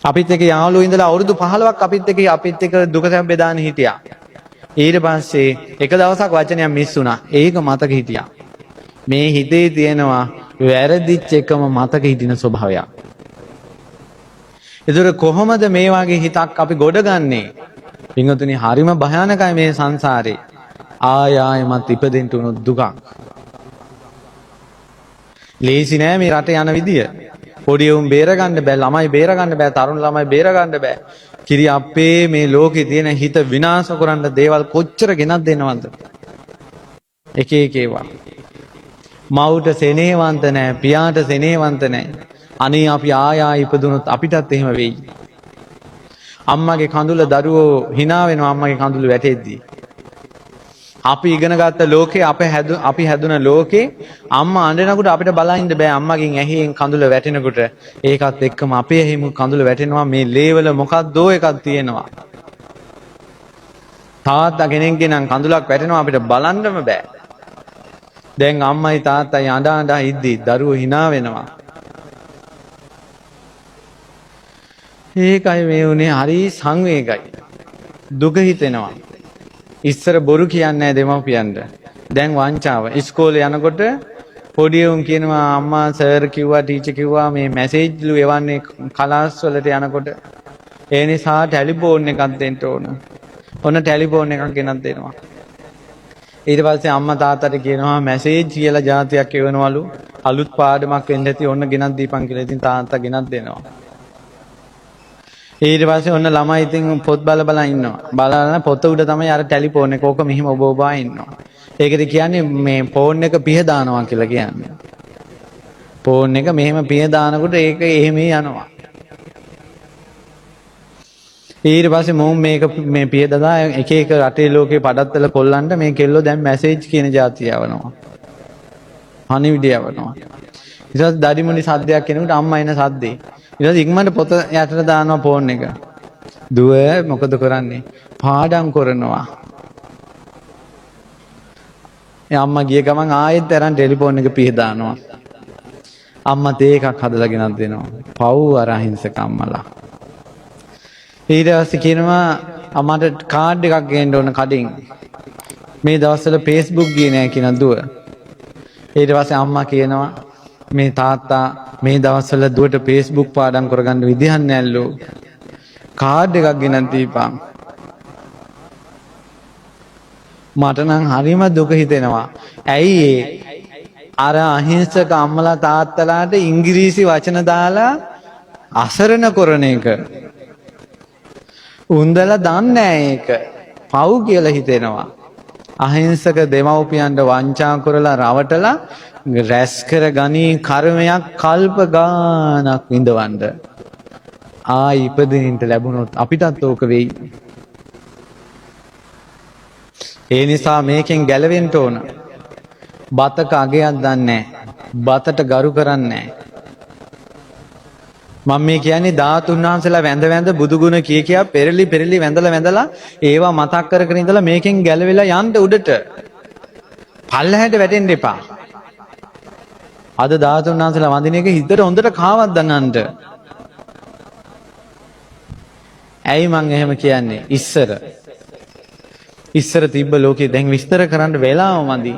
අපිත් එක්ක යාළුවෝ ඉඳලා අවුරුදු 15ක් අපිත් එක්ක දුක සැප බෙදාන හිටියා. ඊට පස්සේ එක දවසක් වචනයක් මිස් වුණා. ඒක මතක හිටියා. මේ හිතේ තියෙනවා වැරදිච්ච එකම මතක හිටින ස්වභාවයක්. ඒතර කොහොමද මේ වගේ හිතක් අපි ගොඩගන්නේ? පින්වතුනි හරිම භයානකයි මේ සංසාරේ. ආයෙමත් ඉපදෙන්න උණු දුකක්. ලේසි නෑ මේ රට යන විදිය. පොඩි උන් බේරගන්න බෑ, ළමයි බේරගන්න බෑ, තරුණ ළමයි බේරගන්න බෑ. කිරි අපේ මේ ලෝකේ තියෙන හිත විනාශ කරන්න දේවල් කොච්චර ගෙනත් දෙනවද? එක ඒවා. මව්ට සෙනෙහවන්ත නැහැ, පියාට සෙනෙහවන්ත නැහැ. අනේ අපි ආයා ඉපදුනොත් අපිටත් එහෙම වෙයි. අම්මගේ කඳුල දරුවෝ hina වෙනවා අම්මගේ කඳුල වැටෙද්දී. අපි ඉගෙන ගත්ත ලෝකේ අපි හැදුන ලෝකේ අම්මා අඬනකොට අපිට බලන්න බෑ අම්මගෙන් ඇහිෙන් කඳුල වැටෙනකොට ඒකත් එක්කම අපේ ඇහිම කඳුල වැටෙනවා මේ ලේවල මොකක්දෝ එකක් තියෙනවා. තාත්තා කෙනෙක්ගේ නම් කඳුලක් වැටෙනවා අපිට බලන්නම බෑ. දැන් අම්මයි තාත්තයි අඬ ඉද්දි දරුවෝ hina වෙනවා. ඒකයි මේ උනේ හරි සංවේගයි. දුක හිතෙනවා. ඉස්සර බොරු කියන්නේ නැහැ දෙමව්පියන්ට. දැන් වංචාව. ඉස්කෝලේ යනකොට පොඩි උන් කියනවා අම්මා සර් කිව්වා ටීචර් කිව්වා මේ මැසේජ්ලු එවන්නේ ක්ලාස් වලට යනකොට. ඒ නිසා ටෙලිෆෝන් එකක් දෙන්න ඕන. ඔන්න ටෙලිෆෝන් එකක් ගෙනත් දෙනවා. ඊට පස්සේ අම්මා තාත්තට කියනවා මැසේජ් කියලා જાතියක් එවනවලු. අලුත් පාඩමක් වෙන්න ඇති ඔන්න ගෙනත් දීපන් කියලා. ඉතින් තාත්තා ගෙනත් දෙනවා. ඊට පස්සේ ඔන්න ළමයි ඉතින් පොත් බල ඉන්නවා. බලන පොත උඩ තමයි අර ටෙලිෆෝන් එක. ඕක මෙහිම ඔබ ඉන්නවා. ඒකද කියන්නේ මේ ෆෝන් එක පිහ දානවා කියලා කියන්නේ. ෆෝන් එක මෙහෙම පිහ දානකොට ඒක එහෙම යනවා. ඊට පස්සේ මොම් මේක මේ පිය දදා එක එක රටේ ලෝකේ පඩත්තල කොල්ලන්ට මේ කෙල්ලෝ දැන් මැසේජ් කියන જાතිය යවනවා. අනිවිඩ යවනවා. ඊට පස්සේ දඩිමුනි සද්දයක් කෙනෙකුට අම්මා එන සද්දේ. ඊට පස්සේ ඉක්මනට පොත යටට දානවා ෆෝන් එක. දුව මොකද කරන්නේ? පාඩම් කරනවා. ඒ අම්මා ගිය ගමන් ආයෙත් අරන් ටෙලිෆෝන් එක පිහ දානවා. අම්මා තේ එකක් හදලා ගෙනත් දෙනවා. පව් අර අහිංසක අම්මලා. ඊට පස්සේ කියනවා අම්මට කාඩ් එකක් ගේන්න ඕන කඩින්. මේ දවස්වල Facebook ගියේ නෑ කියන දුව. ඊට පස්සේ අම්මා කියනවා මේ තාත්තා මේ දවස්වල දුවට Facebook පාඩම් කරගන්න විදිහක් නෑලු. කාඩ් එකක් ගෙනත් දීපන්. මට නම් හරිම දුක හිතෙනවා. ඇයි අර අහිංසක අම්මලා තාත්තලාට ඉංග්‍රීසි වචන දාලා අසරණ කරන එක. උන්දලා දන්නේ ඒක. පව් කියලා හිතෙනවා. අහිංසක දෙමව්පියන්ට වංචා කරලා රවටලා රැස් කර ගනී කර්මයක් කල්ප ගානක් විඳවන්න. ආයි ඉපදෙන්න ලැබුණොත් අපිටත් ඕක වෙයි. ඒ නිසා මේකෙන් ගැලවෙන්න ඕන. බතක අගයක් දන්නේ නැහැ. බතට ගරු කරන්නේ නැහැ. මම මේ කියන්නේ ධාතුන් වහන්සේලා වැඳ බුදුගුණ කියා පෙරලි වැඳලා ඒවා මතක් කර ඉඳලා මේකෙන් ගැලවිලා යන්න උඩට. පල්ලහැට වැටෙන්න එපා. අද ධාතුන් වහන්සේලා වඳින එක හිතට හොඳට කාවක් දන්නන්ට. ඇයි මං එහෙම කියන්නේ? ඉස්සර තිබ්බ ලෝකේ දැන් විස්තර කරන්න වෙලාව මදි.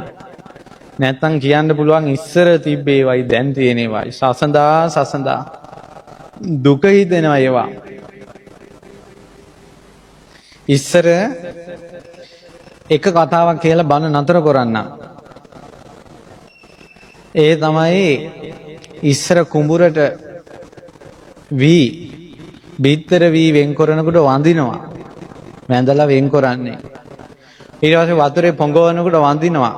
නැත්තම් කියන්න පුළුවන් ඉස්සර තිබ්බේ වයි දැන් තියෙනේවයි. සසඳා දුක හිතෙනවා ඒවා. ඉස්සර එක කතාවක් කියලා බන නතර කරන්න. ඒ තමයි ඉස්සර කුඹුරට බිත්තර වෙන් කරනකොට වඳිනවා. වැඳලා වෙන් කරන්නේ. ඊට පස්සේ වතුරේ පොඟවනකොට වඳිනවා.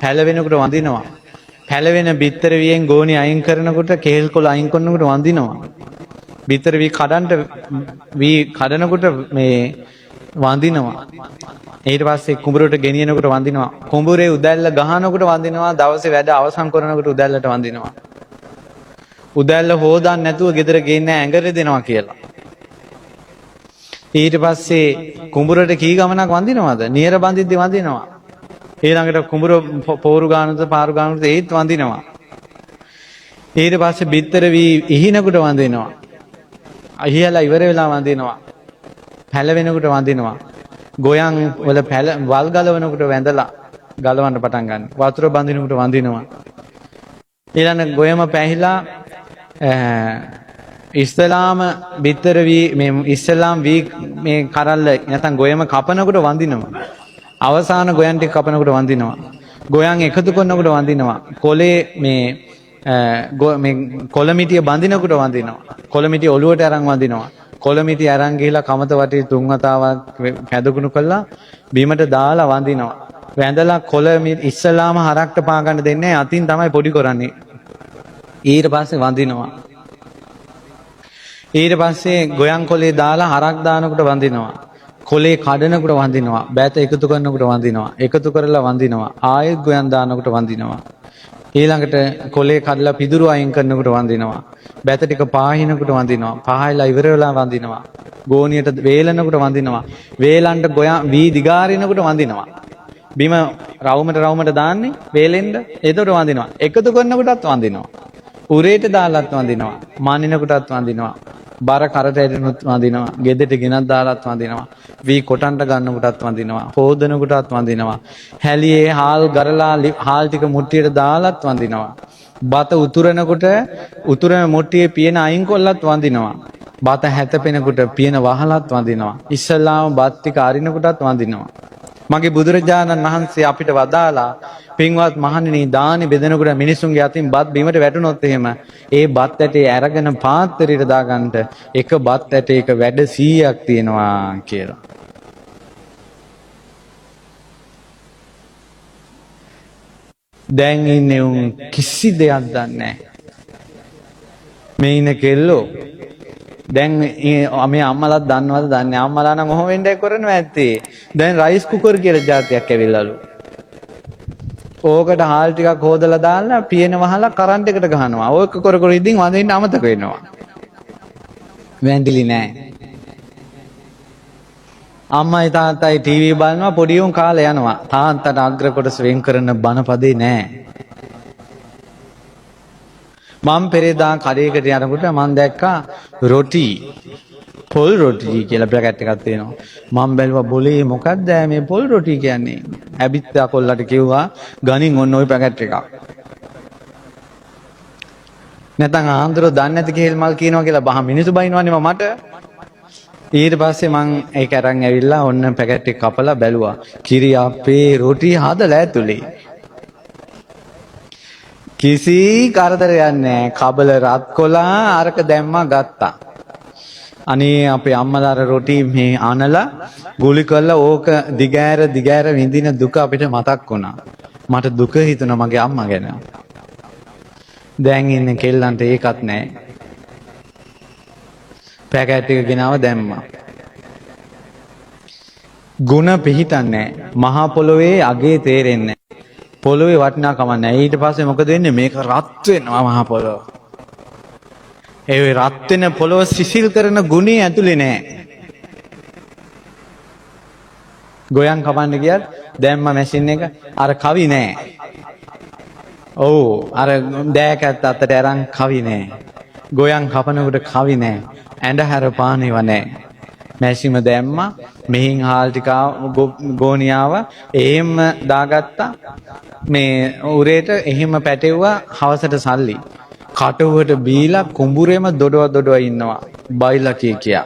පැලවෙනකොට වඳිනවා. පැලවෙන බිත්තර වියෙන් ගෝණි අයින් කරනකොට කේල් කොළ අයින් කරනකොට වඳිනවා. බිත්තර වී කඩනකොට මේ වඳිනවා. ඊට පස්සේ කුඹුරට ගෙනියනකොට වඳිනවා. කුඹුරේ උදැල්ල ගහනකොට වඳිනවා. දවසේ වැඩ අවසන් කරනකොට උදැල්ලට වඳිනවා. උදැල්ල හොදන්න නැතුව ගෙදර ගේන්න ඇඟට දෙනවා කියලා. ඊට පස්සේ කුඹුරට කී ගමනක් වඳිනවද? නියර බඳිද්දි වඳිනවා. ඊළඟට කුඹුර පෝරු ගානට පාරු ගානට ඒත් වඳිනවා. ඊට පස්සේ බිත්තර වී ඉහිනකට වඳිනවා. අහියලා ඉවර වෙලා වඳිනවා. පැලවෙනකොට වඳිනවා. ගොයන් වල වල් ගලවනකොට වැඳලා ගලවන්න පටන් ගන්න. වතුර බඳිනකොට වඳිනවා. ඊළඟ ගොයම පැහිලා ඉස්ලාම බිත්තර වී මේ ඉස්ලාම් වී මේ කරල්ල නැත්නම් ගොයම කපනකොට වඳිනවා. අවසාන ගොයන් ටික කපනකොට වඳිනවා. ගොයන් එකතු කරනකොට වඳිනවා. කොලේ මේ කොළමිටිය බඳිනකොට වඳිනවා. කොළමිටිය ඔලුවට අරන් වඳිනවා. කොළමිටිය අරන් ගිහිලා කමත වටේ 3 වතාවක් පැදගුණු කළා බීමට දාලා වඳිනවා. වැඳලා කොළ ඉස්සලාම හරක්ට පා ගන්න දෙන්නේ අතින් තමයි පොඩි කරන්නේ. ඊට පස්සේ වඳිනවා. ඊට පස්සේ ගොයන් කොලේ දාලා හරක් දානකොට වඳිනවා. කොලේ කඩනකොට වඳිනවා. බෑත එකතු කරනකොට වඳිනවා. එකතු කරලා වඳිනවා. ආයෙත් ගොයන් දානකොට වඳිනවා. ඊළඟට කොලේ කඩලා පිදුරු අයින් කරනකොට වඳිනවා. බෑත ටික පාහිනකොට වඳිනවා. පහයලා ඉවර වෙලා වඳිනවා. ගෝණියට වේලනකොට වඳිනවා. වේලන්ට ගොයන් වී දිගාරිනකොට වඳිනවා. බිම රවුමට දාන්නේ වේලෙන්ද එතකොට වඳිනවා. එකතු කරනකොටත් වඳිනවා. උරේට දාලත් වඳිනවා. මානිනකොටත් වඳිනවා. බර කරට ඇටෙනුත් වඳිනවා. ගෙදෙට ගෙනත් දාලත් වඳිනවා. වී කොටන්ට ගන්නකොටත් වඳිනවා. හොදනකොටත් වඳිනවා. හැලියේ හාල් ගරලා හාල් ටික මුට්ටියට දාලත් වඳිනවා. බත උතුරනකොට උතුරන මුට්ටියේ පියන අයින් කොල්ලත් වඳිනවා. බත හැතපෙනකොට පියන වහලත් වඳිනවා. ඉස්සල්ලාම බත් ටික අරිනකොටත් වඳිනවා. මගේ බුදුරජාණන් වහන්සේ අපිට වදාලා පින්වත් මහණෙනි දානි බෙදෙනකොට මිනිසුන්ගේ අතින් බත් බිමට වැටුනොත් එහෙම ඒ බත් ඇටේ අරගෙන පාත්‍රයට දාගන්න එක බත් ඇටයක වැඩ 100ක් තියෙනවා කියලා. දැන් ඉන්නේ උන් කිසි දෙයක් දන්නේ නැහැ. මේ ඉන්න කෙල්ලෝ දැන් මේ අම්මලාත් දන්නවද දන්නේ අම්මලා නම් ඔහොම වෙන්නයි කරන්නේ ඇත්තේ. දැන් රයිස් කුකර් කියලා જાතියක් ඇවිල්ලාලු. ඕකට හාල් ටිකක් හොදලා දාලා පියන වහලා කරන්ට් එකට ගහනවා. ඕක කර කර ඉදින් වදින්න අමතක වෙනවා. වැඳිලි නෑ. අම්මයි තාත්තයි ටීවී බලනවා පොඩි උන් කාලේ යනවා. තාත්තට අග්‍ර කොටස වෙන් කරන බණපදේ නෑ. මම පෙරේදා කඩේකට යනකොට මම දැක්කා රොටි පොල් රොටි කියලා පැකට් එකක් තියෙනවා. මම බැලුවා බොලේ මොකක්ද මේ පොල් රොටි කියන්නේ? ඇබිත්තා කොල්ලට කිව්වා ගනින් ඔන්න ওই පැකට් එකක්. නැත්නම් ආන්දරෝ දන්නේ නැති කේල් මල් කියනවා කියලා බහ මිනිස්සු බයිනවනේ මට. ඊට පස්සේ මං ඒක අරන් ඇවිල්ලා ඔන්න පැකට් එක කපලා බැලුවා. කිරි අපේ රොටි හදලා ඇතුලේ. කිසි කරදරයක් නැහැ. කබල රත් කොලා අරක දැම්මා ගත්තා. අනේ අපේ අම්මලා රොටි මේ අනලා ගුලි කරලා ඕක දිගෑර විඳින දුක අපිට මතක් වුණා. මට දුක හිතුණා මගේ අම්මා ගැන. දැන් ඉන්නේ කෙල්ලන්ට ඒකත් නැහැ. පැකට් එක ගෙනාව දැම්මා. ಗುಣ පිහිටන්නේ මහා පොළොවේ අගේ තේරෙන්නේ පොළොවේ වටිනාකම නැහැ. ඊට පස්සේ මොකද වෙන්නේ? මේක රත් වෙනවා මහා පොළොව. ඒ රත් වෙන පොළොව සිසිල් කරන ගුණේ ඇතුලේ නැහැ. ගොයන් කපන්න ගියත් දැම්ම මැෂින් එක අර කවි නැහැ. ඔව් අර දෑකත් අතට අරන් කවි නැහැ. ගොයන් කපනකොට කවි නැහැ. ඇඳහැර පානේව නැහැ. මැෂිම දැම්මා මෙහින් හාල් ටික ගෝණියාව එහෙම දාගත්තා. මේ උරේට එහෙම පැටෙව්වා හවසට සල්ලි. කටුවට බීලා කුඹුරේම දොඩව ඉන්නවා. බයිලා කියා.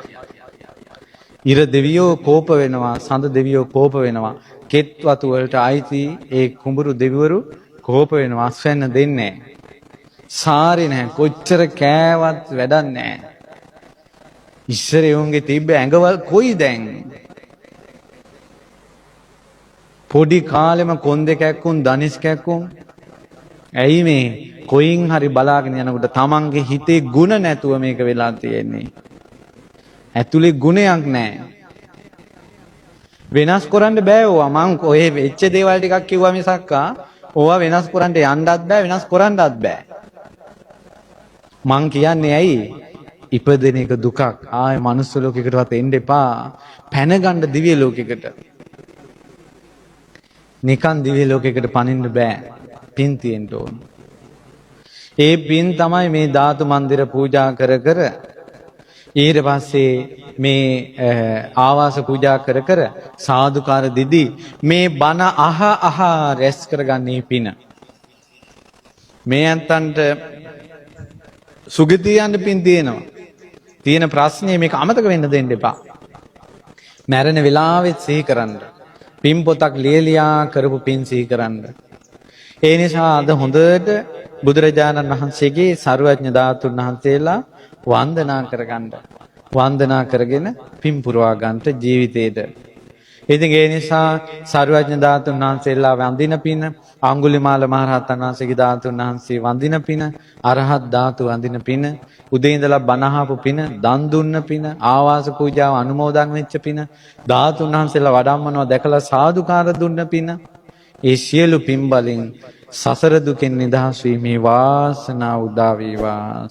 ඉර දෙවියෝ කෝප වෙනවා, සඳ දෙවියෝ කෝප වෙනවා. කෙත් වතු වලට ආйти ඒ කුඹුරු දෙවිවරු කෝප වෙනවා. අස්වැන්න දෙන්නේ නැහැ. සාරේ නැහැ. කොච්චර කෑවත් වැඩක් නැහැ. ඉස්සර යෝන්ගේ තිබ්බ ඇඟවල් කොයි දැන්? පොඩි කාලෙම කොන් දෙකක්කුන් දනිස් කැක්කුන්. ඇයි මේ කොයින් හරි බලාගෙන යනකොට තමන්ගේ හිතේ ಗುಣ නැතුව මේක වෙලා තියෙන්නේ. ඇතුලේ ගුණයක් නැහැ. වෙනස් කරන්න බෑ ඕවා. මං ඔය වෙච්ච දේවල් ටිකක් කිව්වා මිසක්කා ඕවා වෙනස් කරන්න යන්නත් බෑ, වෙනස් කරන්නත් බෑ. මං කියන්නේ ඇයි? ඉපදෙන එක දුකක්. ආයේ මනුස්ස ලෝකයකටවත් එන්න එපා. පැන ගන්න දිව්‍ය ලෝකයකට. නිකන් දිව්‍ය ලෝකයකට පනින්න බෑ. පින් තියෙන්න ඕන. ඒ පින් තමයි මේ ධාතු මන්දිර පූජා කර ඊට පස්සේ මේ ආවාස පූජා කර සාදුකාර දෙදී මේ බණ අහ රැස් කරගන්නේ පින. මේ අන්තන්ට සුගතිය යන්න පින් තියෙනවා. තියෙන ප්‍රශ්නේ මේක අමතක වෙන්න දෙන්න එපා. මැරෙන වෙලාවෙත් සිහි කරන්න. පින් පොතක් ලියලියා කරපු පින් සිහි කරන්න. ඒ නිසා අද හොඳට බුදුරජාණන් වහන්සේගේ සර්වඥ ධාතුන් වහන්සේලා වන්දනා කරගන්න. වන්දනා කරගෙන පින් පුරවා ගන්නට ජීවිතේට. ඉතින් ඒ නිසා සර්වඥ ධාතුන් වහන්සේලා වඳින පින, අඟුලිමාල මහරහතන් වහන්සේගේ ධාතුන් වහන්සේ වඳින පින, අරහත් ධාතු වඳින පින, උදේ ඉඳලා බණ අහපු පින, දන් දුන්න පින, ආවාස පූජාව අනුමෝදන් වෙච්ච පින, ධාතුන් වහන්සේලා වඩම්මනවා දැකලා සාදුකාර දුන්න පින, ඒ සියලු පින් බලෙන් සසර දුකෙන් නිදහස් වීමේ වාසනාව උදා වේවා.